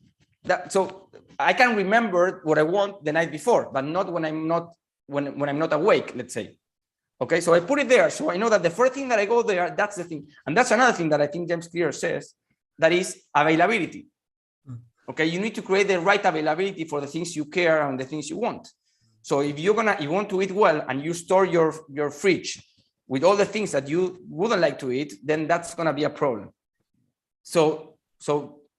I can remember what I want the night before, but not when I'm not awake, let's say. Okay, so I put it there, so I know that the first thing that I go there, that's the thing. And that's another thing that I think James Clear says, that is availability. Okay, you need to create the right availability for the things you care and the things you want. So if you want to eat well and you store your fridge with all the things that you wouldn't like to eat, then that's gonna be a problem. So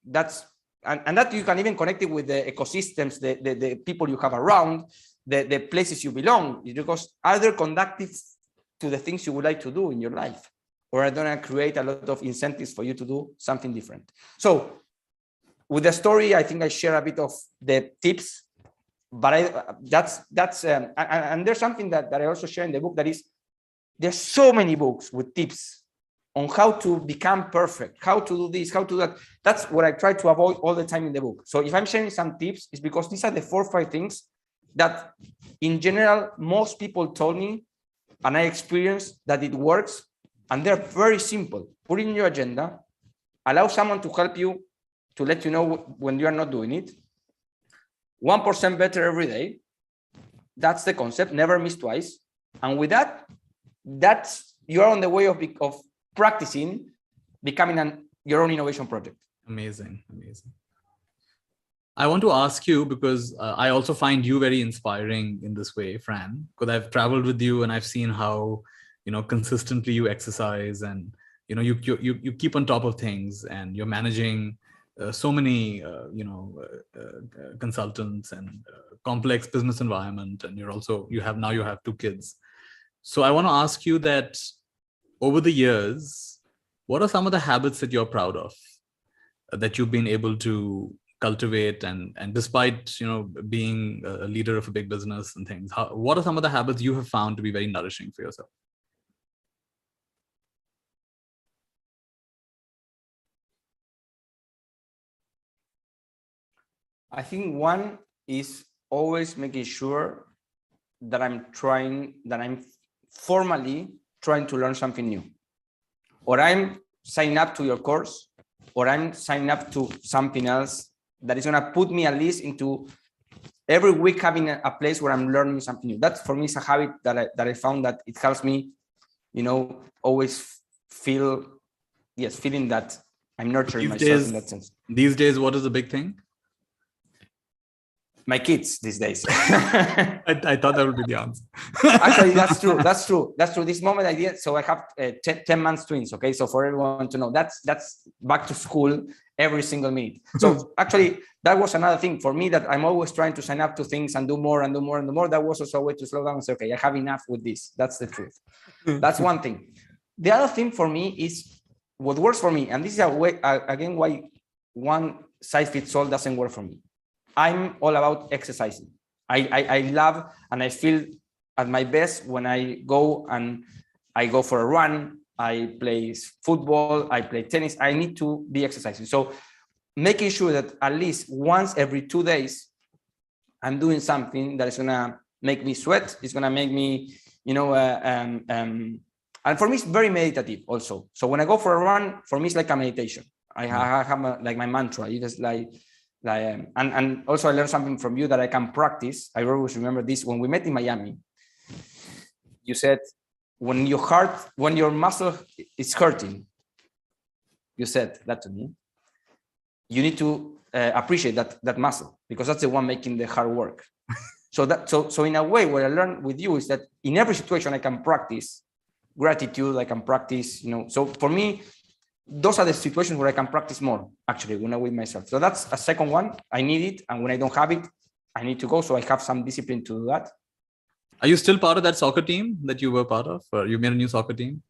that's, and that you can even connect it with the ecosystems, the people you have around, the places you belong, because are they conducive to the things you would like to do in your life? Or are they gonna create a lot of incentives for you to do something different? So with the story, I think I share a bit of the tips, but and there's something that I also share in the book, that is, there's so many books with tips on how to become perfect, how to do this, how to do that. That's what I try to avoid all the time in the book. So if I'm sharing some tips, it's because these are the 4 or 5 things that in general, most people told me, and I experienced that it works, and they're very simple. Put it in your agenda, allow someone to help you, to let you know when you are not doing it. 1% better every day. That's the concept, never miss twice. And with that, you are on the way of practicing becoming your own innovation project. Amazing. I want to ask you, because I also find you very inspiring in this way, Fran, because I've traveled with you and I've seen how, consistently you exercise, and, you keep on top of things, and you're managing so many, consultants and complex business environment. And you have 2 kids. So I want to ask you that over the years, what are some of the habits that you're proud of, that you've been able to cultivate, and despite being a leader of a big business and things, what are some of the habits you have found to be very nourishing for yourself? I think one is always making sure that I'm formally trying to learn something new, or I'm signing up to your course, or I'm signing up to something else that is going to put me at least into every week having a place where I'm learning something new. That for me is a habit that I found that it helps me, always feeling that I'm nurturing myself in that sense. These days, what is the big thing? My kids these days. I thought that would be the answer. Actually, that's true. This moment I did. So I have 10 months twins. Okay. So for everyone to know, that's back to school every single minute. So actually that was another thing for me, that I'm always trying to sign up to things and do more and do more and do more. That was also a way to slow down and say, okay, I have enough with this. That's the truth. That's one thing. The other thing for me is what works for me. And this is a way, again, why one size fits all doesn't work for me. I'm all about exercising. I love and I feel at my best when I go for a run, I play football, I play tennis. I need to be exercising. So making sure that at least once every 2 days, I'm doing something that is going to make me sweat. It's going to make me, and for me, it's very meditative also. So when I go for a run, for me, it's like a meditation. I have like my mantra. It is and also I learned something from you that I can practice. I always remember this when we met in Miami. You said, when your muscle is hurting, you said that to me, you need to appreciate that muscle, because that's the one making the hard work. So in a way, what I learned with you is that in every situation I can practice gratitude. I can practice, so for me, those are the situations where I can practice more, actually, when I'm with myself. So that's a second one. I need it. And when I don't have it, I need to go. So I have some discipline to do that. Are you still part of that soccer team that you were part of? Or you made a new soccer team?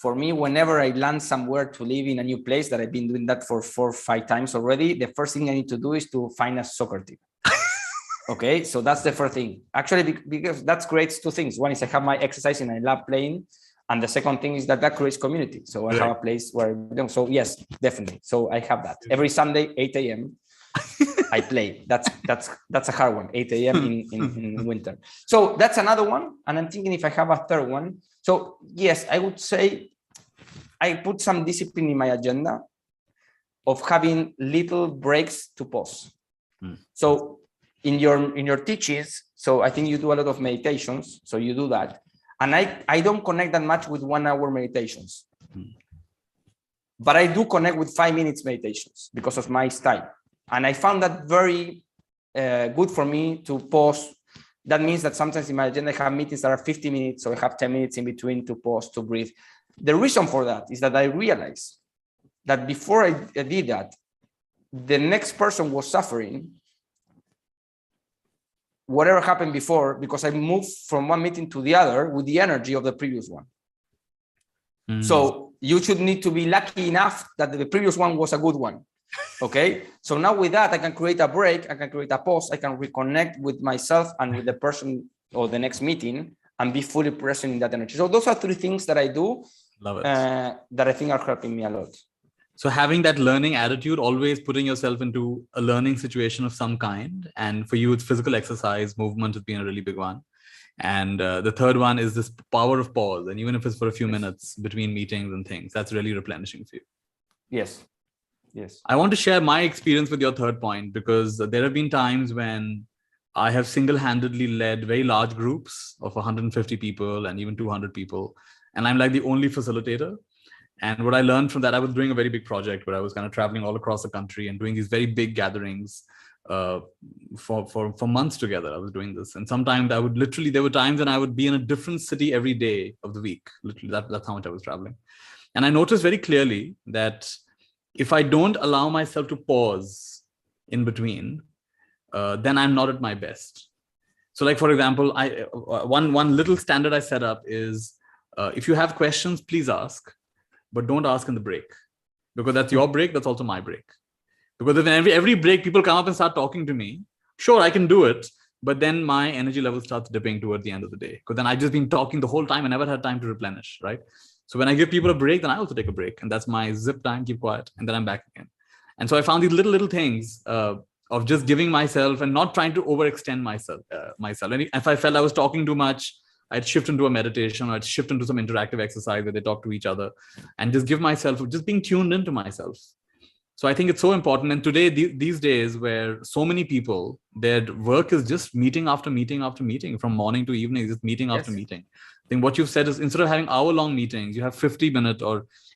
For me, whenever I land somewhere to live in a new place, that I've been doing that for 4 or 5 times already, the first thing I need to do is to find a soccer team. Okay, so that's the first thing. Actually, because that creates 2 things. One is I have my exercise and I love playing. And the second thing is that creates community. So I have a place where I belong. So yes, definitely. So I have that. Every Sunday, 8 a.m. I play. That's a hard one, 8 a.m. in winter. So that's another one. And I'm thinking if I have a third one. So yes, I would say I put some discipline in my agenda of having little breaks to pause. So in your teachings, so I think you do a lot of meditations. So you do that. And I don't connect that much with 1 hour meditations, but I do connect with 5 minutes meditations because of my style. And I found that very good for me to pause. That means that sometimes in my agenda, I have meetings that are 50 minutes. So I have 10 minutes in between to pause, to breathe. The reason for that is that I realized that before I did that, the next person was suffering whatever happened before, because I moved from one meeting to the other with the energy of the previous one. So you should need to be lucky enough that the previous one was a good one. Okay. So now with that, I can create a break. I can create a pause. I can reconnect with myself and with the person or the next meeting and be fully present in that energy. So those are 3 things that I do. Love it. that I think are helping me a lot. So having that learning attitude, always putting yourself into a learning situation of some kind. And for you, it's physical exercise, movement has been a really big one. And the third one is this power of pause. And even if it's for a few minutes between meetings and things, that's really replenishing for you. Yes. I want to share my experience with your third point, because there have been times when I have single-handedly led very large groups of 150 people and even 200 people. And I'm like the only facilitator. And what I learned from that, I was doing a very big project where I was kind of traveling all across the country and doing these very big gatherings for months together. I was doing this. And sometimes there were times when I would be in a different city every day of the week. Literally, that's how much I was traveling. And I noticed very clearly that if I don't allow myself to pause in between, then I'm not at my best. So like, for example, one little standard I set up is, if you have questions, please ask. But don't ask in the break, because that's your break. That's also my break. Because if every break people come up and start talking to me, sure, I can do it. But then my energy level starts dipping toward the end of the day, because then I've just been talking the whole time and never had time to replenish, right? So when I give people a break, then I also take a break. And that's my zip time, keep quiet. And then I'm back again. And so I found these little things of just giving myself and not trying to overextend myself. And if I felt I was talking too much, I'd shift into a meditation, or I'd shift into some interactive exercise where they talk to each other, and just give myself, just being tuned into myself. So I think it's so important. And today, these days, where so many people, their work is just meeting after meeting after meeting, from morning to evening, just meeting after meeting. I think what you've said is, instead of having hour-long meetings, you have 50-minute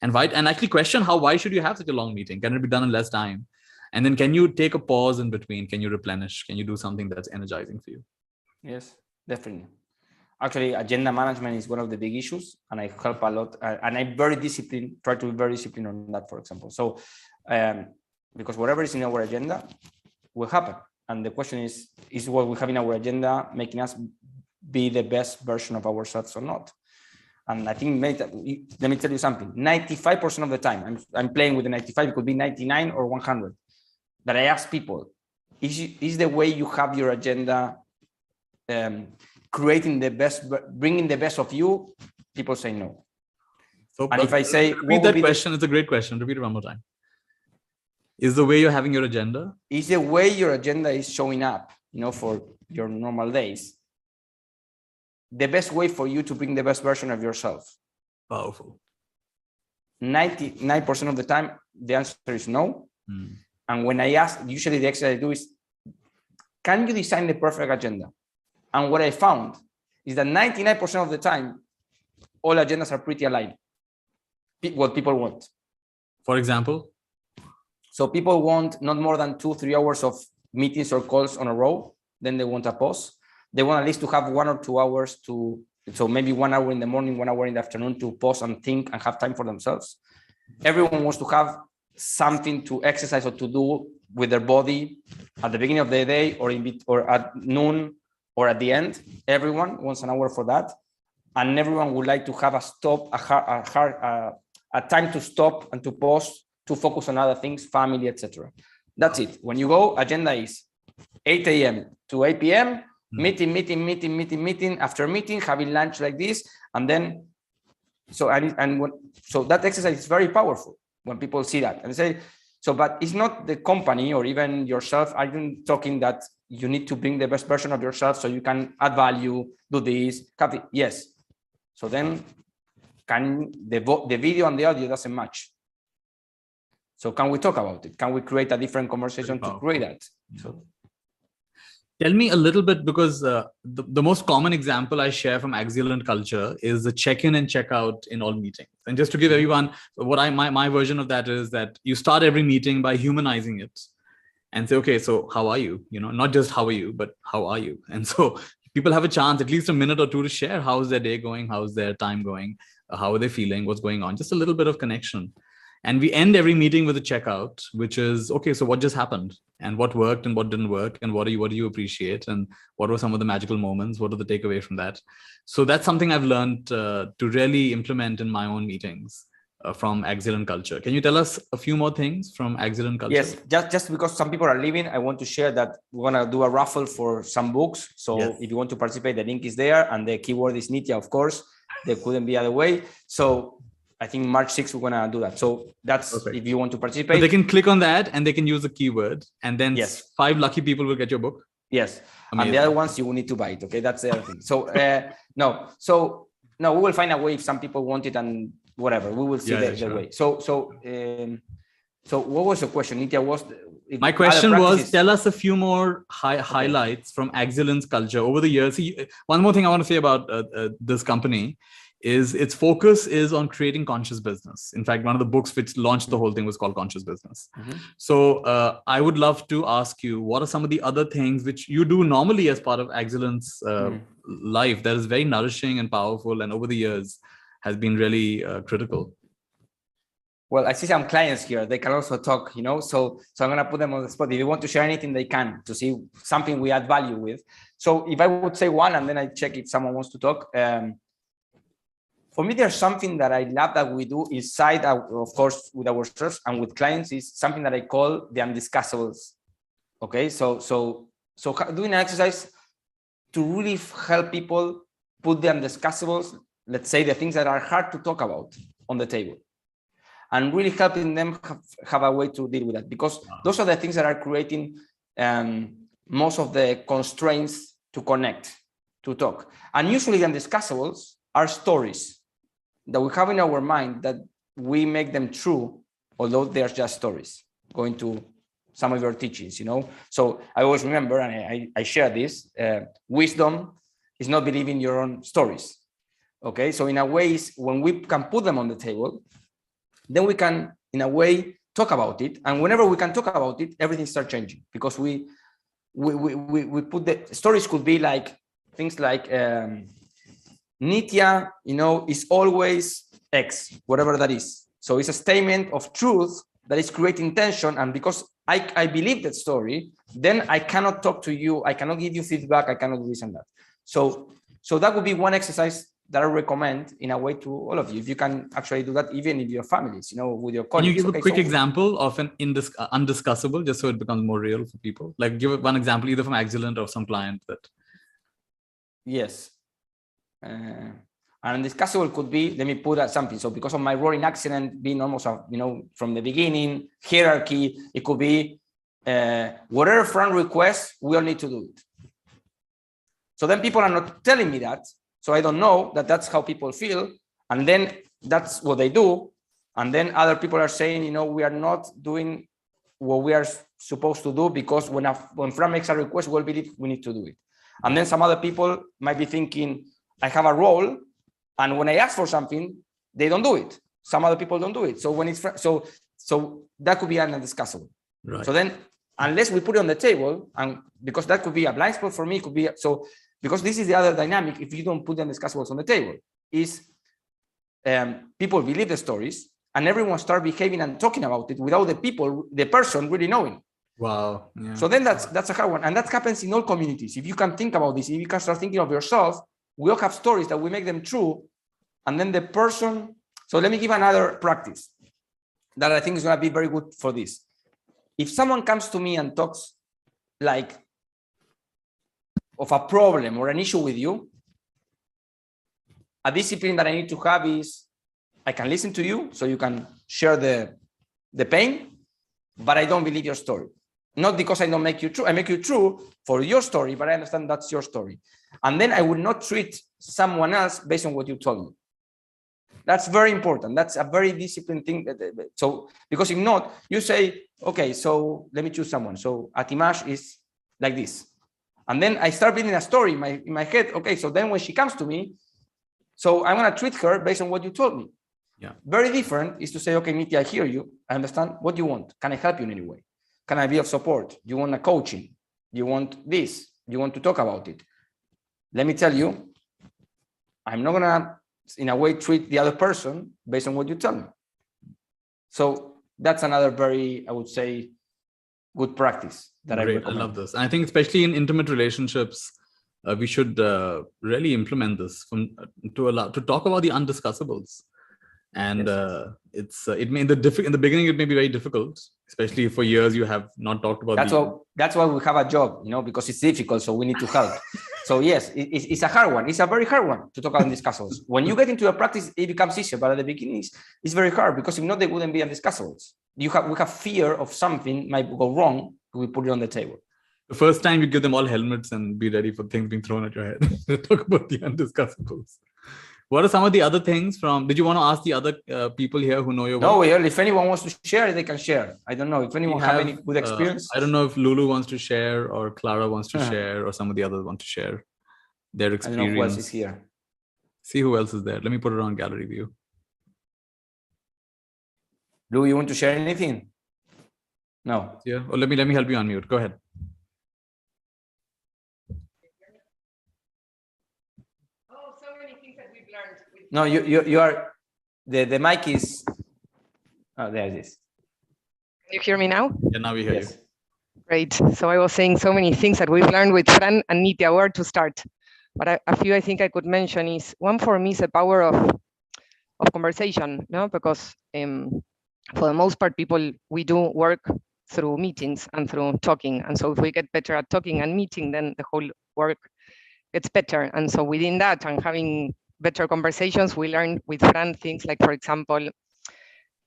and actually question why should you have such a long meeting? Can it be done in less time? And then can you take a pause in between? Can you replenish? Can you do something that's energizing for you? Yes, definitely. Actually, agenda management is one of the big issues, and I help a lot. And I'm very disciplined, try to be very disciplined on that, for example. So, because whatever is in our agenda will happen. And the question is what we have in our agenda making us be the best version of ourselves or not? And I think, let me tell you something, 95% of the time, I'm playing with the 95, it could be 99 or 100, that I ask people, is the way you have your agenda creating the best, bringing the best of you? People say no. So, and if I say, repeat that question, it's a great question. Repeat it one more time. Is the way you're having your agenda? Is the way your agenda is showing up, for your normal days, the best way for you to bring the best version of yourself? Powerful. 99% of the time, the answer is no. And when I ask, usually the exercise I do is, can you design the perfect agenda? And what I found is that 99% of the time, all agendas are pretty aligned. What people want. For example? So people want not more than 2-3 hours of meetings or calls on a row. Then they want a pause. They want at least to have 1 or 2 hours so maybe 1 hour in the morning, 1 hour in the afternoon to pause and think and have time for themselves. Everyone wants to have something to exercise or to do with their body at the beginning of the day or at noon or at the end. Everyone wants an hour for that. And everyone would like to have a time to stop and to pause, to focus on other things, family, etc. That's it. When you go, agenda is 8 a.m. to 8 p.m., meeting, after meeting, having lunch like this. And then, so that exercise is very powerful when people see that. And they say, but it's not the company or even yourself. I'm talking that you need to bring the best version of yourself so you can add value, do this, yes. So then the video and the audio doesn't match. So can we talk about it? Can we create a different conversation to create that? So tell me a little bit, because the most common example I share from Excellent culture is the check-in and check-out in all meetings. And just to give everyone, my version of that is that you start every meeting by humanizing it and say, okay, so how are you? Not just how are you, but how are you? And so people have a chance, at least a minute or two, to share how's their day going, how's their time going, how are they feeling, what's going on, just a little bit of connection. And we end every meeting with a checkout, which is, okay, so what just happened and what worked and what didn't work and what do you appreciate and what were some of the magical moments? What are the takeaway from that? So that's something I've learned to really implement in my own meetings from Excellent culture. Can you tell us a few more things from Excellent culture? Yes, just because some people are leaving, I want to share that we're going to do a raffle for some books. So if you want to participate, the link is there and the keyword is Nitya, of course. There couldn't be other way. So I think March 6th, we're going to do that. So that's perfect. If you want to participate. So they can click on that and they can use the keyword, and then yes, 5 lucky people will get your book. Yes. Amazing. And the other ones, you will need to buy it. Okay. That's the other thing. So, no, we will find a way if some people want it and whatever, we will see the way. So what was the question? My question was, tell us a few more highlights from Excellence culture over the years. One more thing I want to say about this company is its focus is on creating conscious business. In fact, one of the books which launched the whole thing was called Conscious Business. Mm-hmm. So I would love to ask you, what are some of the other things which you do normally as part of Excellence life that is very nourishing and powerful, and over the years has been really critical? Well, I see some clients here. They can also talk, so I'm going to put them on the spot. If you want to share anything, they can, to see something we add value with. So if I would say one, and then I check if someone wants to talk. For me, there's something that I love that we do inside, of course, with ourselves and with clients, is something that I call the undiscussables. Okay, so doing an exercise to really help people put the undiscussables, let's say the things that are hard to talk about, on the table, and really helping them have a way to deal with that, because those are the things that are creating most of the constraints to connect, to talk. And usually the undiscussables are stories that we have in our mind that we make them true, although they're just stories, going to some of your teachings, So I always remember, and I share this, wisdom is not believing your own stories. Okay, so in a way, when we can put them on the table, then we can, in a way, talk about it. And whenever we can talk about it, everything starts changing, because we put the stories. Could be like things like Nitya, is always X, whatever that is. So it's a statement of truth that is creating tension. And because I believe that story, then I cannot talk to you. I cannot give you feedback. I cannot do this and that. So that would be one exercise that I recommend, in a way, to all of you. If you can actually do that, even in your families, with your colleagues. Can you give a quick example of an undiscussable, just so it becomes more real for people? Like, give one example, either from Excellent or some client that. Yes. An undiscussable could be, let me put out something. So because of my roaring accident being almost, from the beginning, hierarchy, it could be whatever Fran requests, we all need to do it. So then people are not telling me that. So I don't know that that's how people feel. And then that's what they do. And then other people are saying, we are not doing what we are supposed to do, because when Fran makes a request, we'll believe we need to do it. And then some other people might be thinking, I have a role, and when I ask for something, they don't do it. Some other people don't do it. So when it's so that could be an undiscussable. Right. So then, unless we put it on the table, and because that could be a blind spot for me, could be so, because this is the other dynamic. If you don't put the undiscussables on the table, is people believe the stories, and everyone start behaving and talking about it without the person really knowing. Wow. Yeah. So then that's a hard one, and that happens in all communities. If you can think about this, if you can start thinking of yourself. We all have stories that we make them true, and then the person. So let me give another practice that I think is going to be very good for this. If someone comes to me and talks like of a problem or an issue with you, a discipline that I need to have is I can listen to you, so you can share the pain, but I don't believe your story. Not because I don't make you true. I make you true for your story, but I understand that's your story. And then I would not treat someone else based on what you told me. That's very important. That's a very disciplined thing. So, because if not, you say, okay, so let me choose someone. So Atimash is like this. And then I start building a story in my head. Okay, so then when she comes to me, so I'm going to treat her based on what you told me. Yeah. Very different is to say, okay, Nitya, I hear you. I understand. What do you want? Can I help you in any way? Can I be of support? Do you want a coaching? Do you want this? Do you want to talk about it? Let me tell you, I'm not going to, in a way, treat the other person based on what you tell me. So that's another very, I would say, good practice that Great. I love this. And I think especially in intimate relationships, we should really implement this to talk about the undiscussables. And yes. It may in the beginning it may be very difficult, especially for years you have not talked about. That's why we have a job, because it's difficult, so we need to help. So yes, it's a hard one. It's a very hard one to talk about undiscussables. When you get into a practice, it becomes easier. But at the beginning, it's very hard because if not, they wouldn't be undiscussables. We have fear of something might go wrong. We put it on the table. The first time you give them all helmets and be ready for things being thrown at your head. Talk about the undiscussables. What are some of the other things from? Did you want to ask the other people here who know your work? No, if anyone wants to share, they can share. I don't know if anyone have any good experience. I don't know if Lulu wants to share or Clara wants to share or some of the others want to share their experience. I don't know who else is here. See who else is there. Let me put it on gallery view. Lou, you want to share anything? No. Yeah. Oh, let me help you unmute. Go ahead. No, you are the mic is there it is. Can you hear me now? Yeah, now we hear you. Great. So I was saying so many things that we've learned with Fran and Nitya. Where to start? But a few I think I could mention is one for me is the power of conversation, no? Because for the most part, we do work through meetings and through talking. And so if we get better at talking and meeting, then the whole work gets better. And so within that and having better conversations, we learn with Fran things like, for example,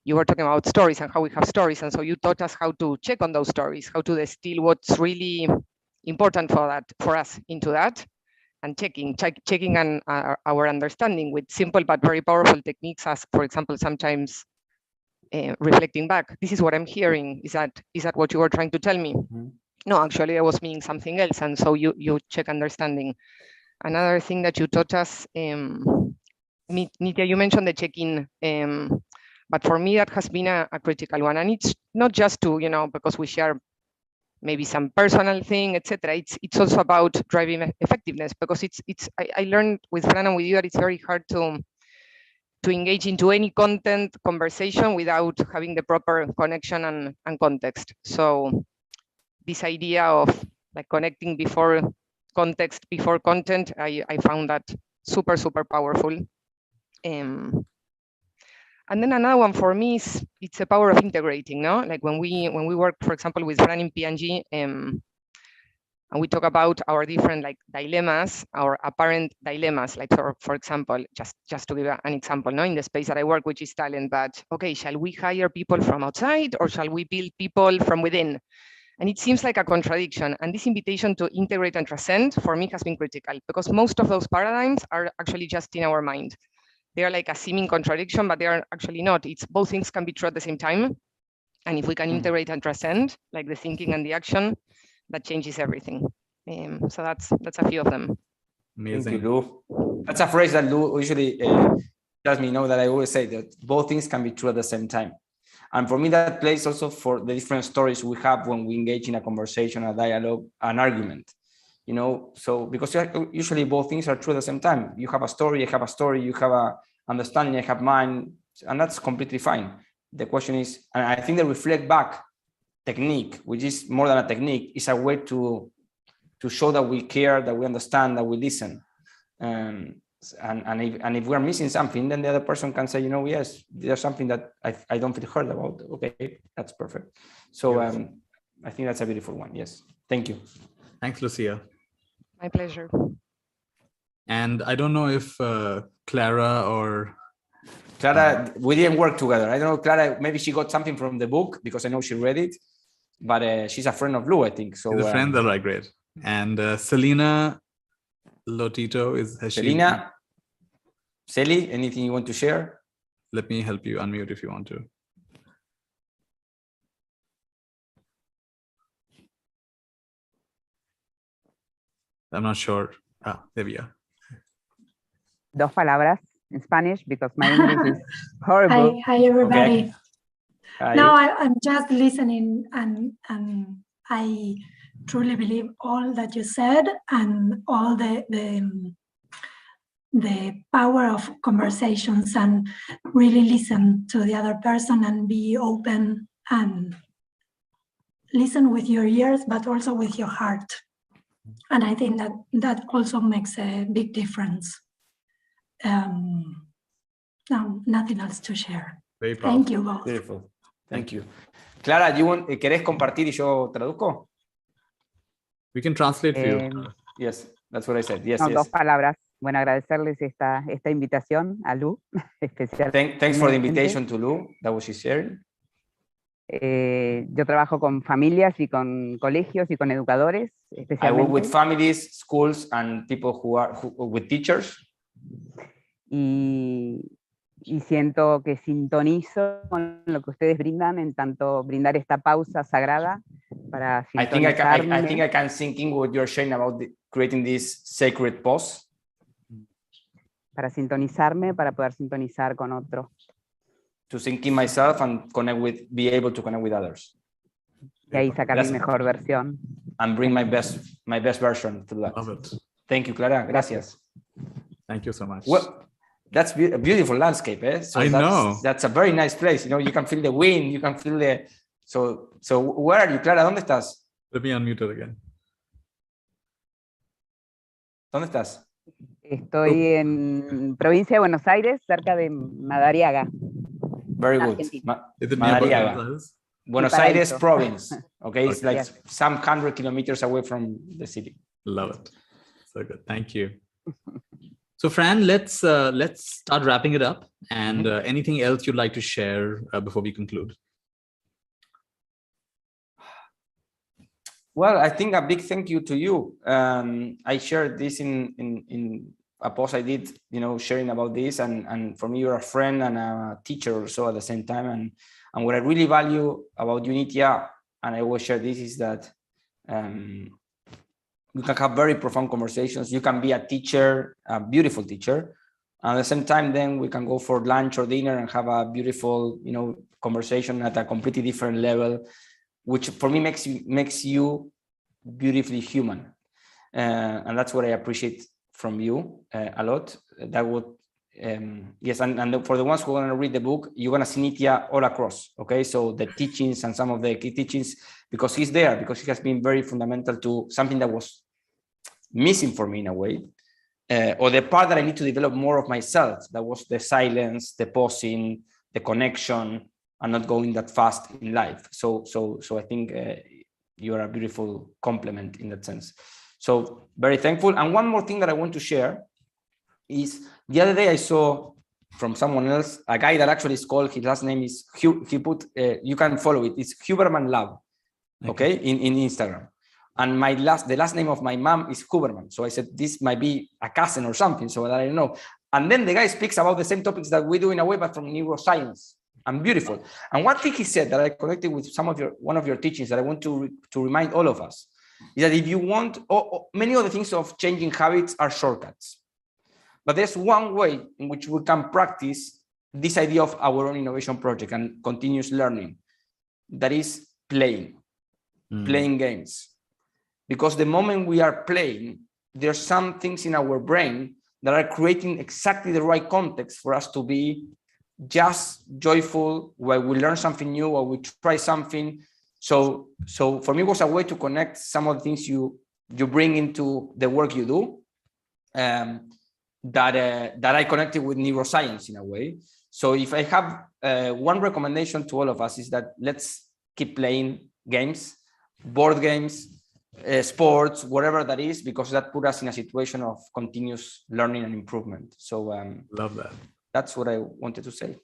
you were talking about stories and how we have stories. And so you taught us how to check on those stories, how to distill what's really important for us into that, and checking on our understanding with simple but very powerful techniques as, for example, sometimes reflecting back. This is what I'm hearing. Is that what you were trying to tell me? Mm-hmm. No, actually I was meaning something else. And so you check understanding. Another thing that you taught us, Nitya, you mentioned the check-in, but for me that has been a critical one. And it's not just to, because we share maybe some personal thing, etc. It's also about driving effectiveness, because I learned with Fran and with you that it's very hard to engage into any content conversation without having the proper connection and context. So this idea of like connecting before context, before content, I found that super, super powerful. And then another one for me is it's the power of integrating, no? Like when we work, for example, with Fran in P&G, and we talk about our different like dilemmas, our apparent dilemmas, like for example, just to give an example, no, in the space that I work, which is talent, but okay, shall we hire people from outside or shall we build people from within? And it seems like a contradiction. And this invitation to integrate and transcend for me has been critical, because most of those paradigms are actually just in our mind. They are like a seeming contradiction, but they are actually not. It's both things can be true at the same time. And if we can integrate and transcend, like the thinking and the action, that changes everything. So that's a few of them. Amazing. Thank you, Lou. That's a phrase that Lou usually tells me, that I always say that both things can be true at the same time. And for me, that plays also for the different stories we have when we engage in a conversation, a dialogue, an argument. So because usually both things are true at the same time. You have a story, I have a story, you have a understanding, I have mine, and that's completely fine. The question is, and I think the reflect back technique, which is more than a technique, is a way to show that we care, that we understand, that we listen. And if we're missing something, then the other person can say, yes, there's something that I don't feel heard about. Okay, that's perfect. So I think that's a beautiful one. Yes, thank you. Thanks, Lucia. My pleasure. And I don't know if Clara, we didn't work together. I don't know, Clara, maybe she got something from the book because I know she read it, but she's a friend of Lou, I think. So she's a friend, all right, great. And Selena Lotito Selena, Celi, anything you want to share? Let me help you unmute if you want to. I'm not sure. There we are. Dos palabras in Spanish because my English is horrible. Hi everybody. Okay. Hi. No, I'm just listening, and I truly believe all that you said and all the power of conversations, and really listen to the other person and be open and listen with your ears, but also with your heart. And I think that also makes a big difference. No, nothing else to share. Very powerful. Thank you both. Beautiful. Thank you. Clara, ¿querés compartir y yo traduzco? We can translate for you. Yes. That's what I said. Yes, No, yes. dos palabras. Bueno, agradecerles esta invitación a Lu, especialmente. Thanks for the invitation to Lou. That was his sharing. Yo trabajo con familias y con colegios y con educadores, I especialmente. work with families, schools, and people with teachers. Y siento que sintonizo con lo que ustedes brindan, en tanto brindar esta pausa sagrada para I think sintonizarme. I can sink in what you're sharing about creating this sacred pause. Para sintonizarme, para poder sintonizar con otro. To sink in myself and be able to connect with others. Y ahí sacar mi mejor versión. And bring my best version to that. Love it. Thank you, Clara. Gracias. Thank you so much. Well, that's a beautiful landscape, eh? So I know. That's a very nice place. You know, you can feel the wind, you can feel the. So where are you, Clara? ¿Dónde estás? Let me unmute it again. ¿Dónde estás? Estoy en provincia de Buenos Aires, cerca de Madariaga. Very good. Argentina. Is it nearby Madariaga. Buenos Aires? Buenos Paraíso. Aires province. Okay, it's like Yes. some 100 kilometers away from the city. Love it. So good. Thank you. So Fran, let's start wrapping it up. And anything else you'd like to share before we conclude? Well, I think a big thank you to you. I shared this in a post I did, you know, sharing about this, and for me, you're a friend and a teacher also at the same time. And what I really value about you, Nitya, and I will share this, is that you can have very profound conversations. You can be a teacher, a beautiful teacher. And at the same time, then we can go for lunch or dinner and have a beautiful, you know, conversation at a completely different level, which for me makes you beautifully human. And that's what I appreciate from you a lot. That would, yes, and for the ones who are going to read the book, you're going to see Nitya all across, okay? So the teachings and some of the key teachings, because he's there, because he has been very fundamental to something that was missing for me in a way, or the part that I need to develop more of myself, that was the silence, the pausing, the connection, and not going that fast in life. So I think you are a beautiful complement in that sense. So very thankful. And one more thing that I want to share is the other day I saw from someone else, a guy that actually is called, his last name is, he put, you can follow it, it's Huberman Love, okay, in Instagram. And the last name of my mom is Huberman. So I said, this might be a cousin or something, so that I don't know. And then the guy speaks about the same topics that we do in a way, but from neuroscience. And beautiful. And one thing he said that I connected with one of your teachings that I want to remind all of us is that if you want, many of the things of changing habits are shortcuts. But there's one way in which we can practice this idea of our own innovation project and continuous learning. That is playing games. Because the moment we are playing, there's some things in our brain that are creating exactly the right context for us to be just joyful while we learn something new or we try something. So for me, it was a way to connect some of the things you bring into the work you do, that I connected with neuroscience in a way. So if I have one recommendation to all of us is that let's keep playing games, board games, sports, whatever that is, because that put us in a situation of continuous learning and improvement. So love that. That's what I wanted to say.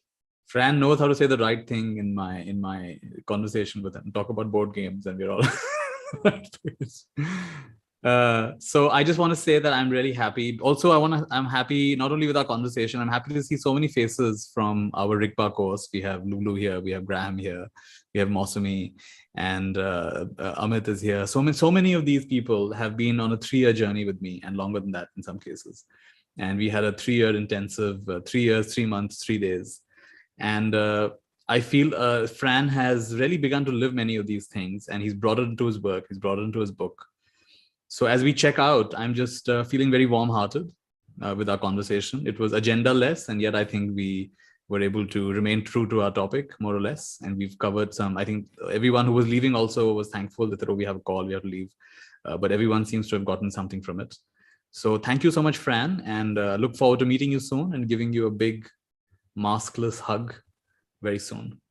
Fran knows how to say the right thing in my conversation with him. Talk about board games, and we're all right place. So I just want to say that I'm really happy. Also, I'm happy not only with our conversation. I'm happy to see so many faces from our Rigpa course. We have Lulu here, we have Graham here, we have Mosumi, and Amit is here. So many of these people have been on a 3-year journey with me, and longer than that in some cases. And we had a 3-year intensive, 3 years, 3 months, 3 days. And I feel Fran has really begun to live many of these things, and he's brought it into his work, he's brought it into his book. So as we check out, I'm just feeling very warm-hearted with our conversation. It was agenda-less, and yet I think we were able to remain true to our topic, more or less. And we've covered some, I think everyone who was leaving also was thankful that, oh, we have a call, we have to leave. But everyone seems to have gotten something from it. So thank you so much, Fran, and look forward to meeting you soon and giving you a big maskless hug very soon.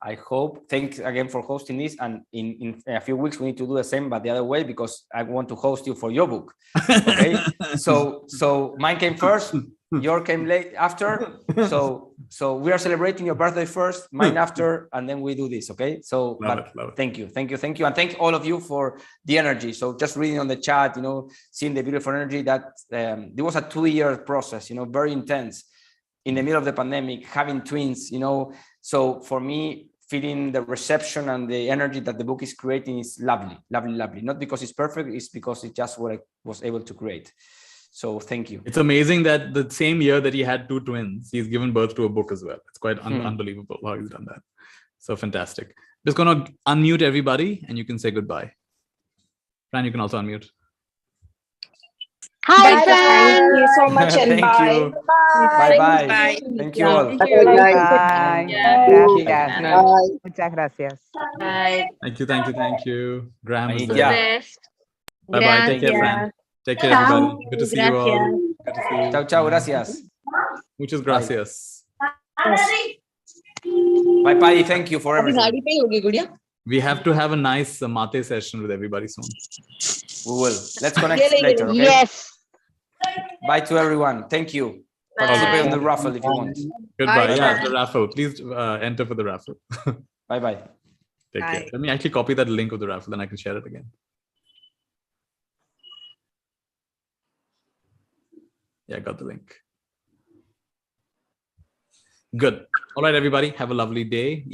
I hope, thanks again for hosting this. And in a few weeks, we need to do the same, but the other way, because I want to host you for your book. Okay. So mine came first, yours came late after. So we are celebrating your birthday first, mine after, and then we do this. Okay. So love it. Thank you. And thank all of you for the energy. So just reading on the chat, seeing the beautiful energy that it was a 2-year process, very intense in the middle of the pandemic, having twins, so for me, feeling the reception and the energy that the book is creating is lovely. Not because it's perfect, it's because it's just what I was able to create. So thank you. It's amazing that the same year that he had 2 twins, he's given birth to a book as well. It's quite unbelievable how he's done that. So fantastic. Just going to unmute everybody and you can say goodbye. Fran, you can also unmute. Hi, Fran. Thank you so much and Thank bye. you. Bye. Bye. Thank you all. Thank you. Bye. Gracias. Bye. Muchas gracias. Bye. Thank you. Graham is Anita. there. Bye-bye. Take care, Fran. Take care, everybody. Good to see you all. Good to see you. Ciao, gracias. Muchas gracias. Bye, Paddy. Thank you for everything. We have to have a nice mate session with everybody soon. We will. Let's connect later, okay? Yes. Bye to everyone. Thank you. Participate in the raffle if you want. Goodbye. Bye. Yeah, the raffle. Please enter for the raffle. Bye. Take care. Let me actually copy that link of the raffle, then I can share it again. Yeah, I got the link. Good. All right, everybody. Have a lovely day.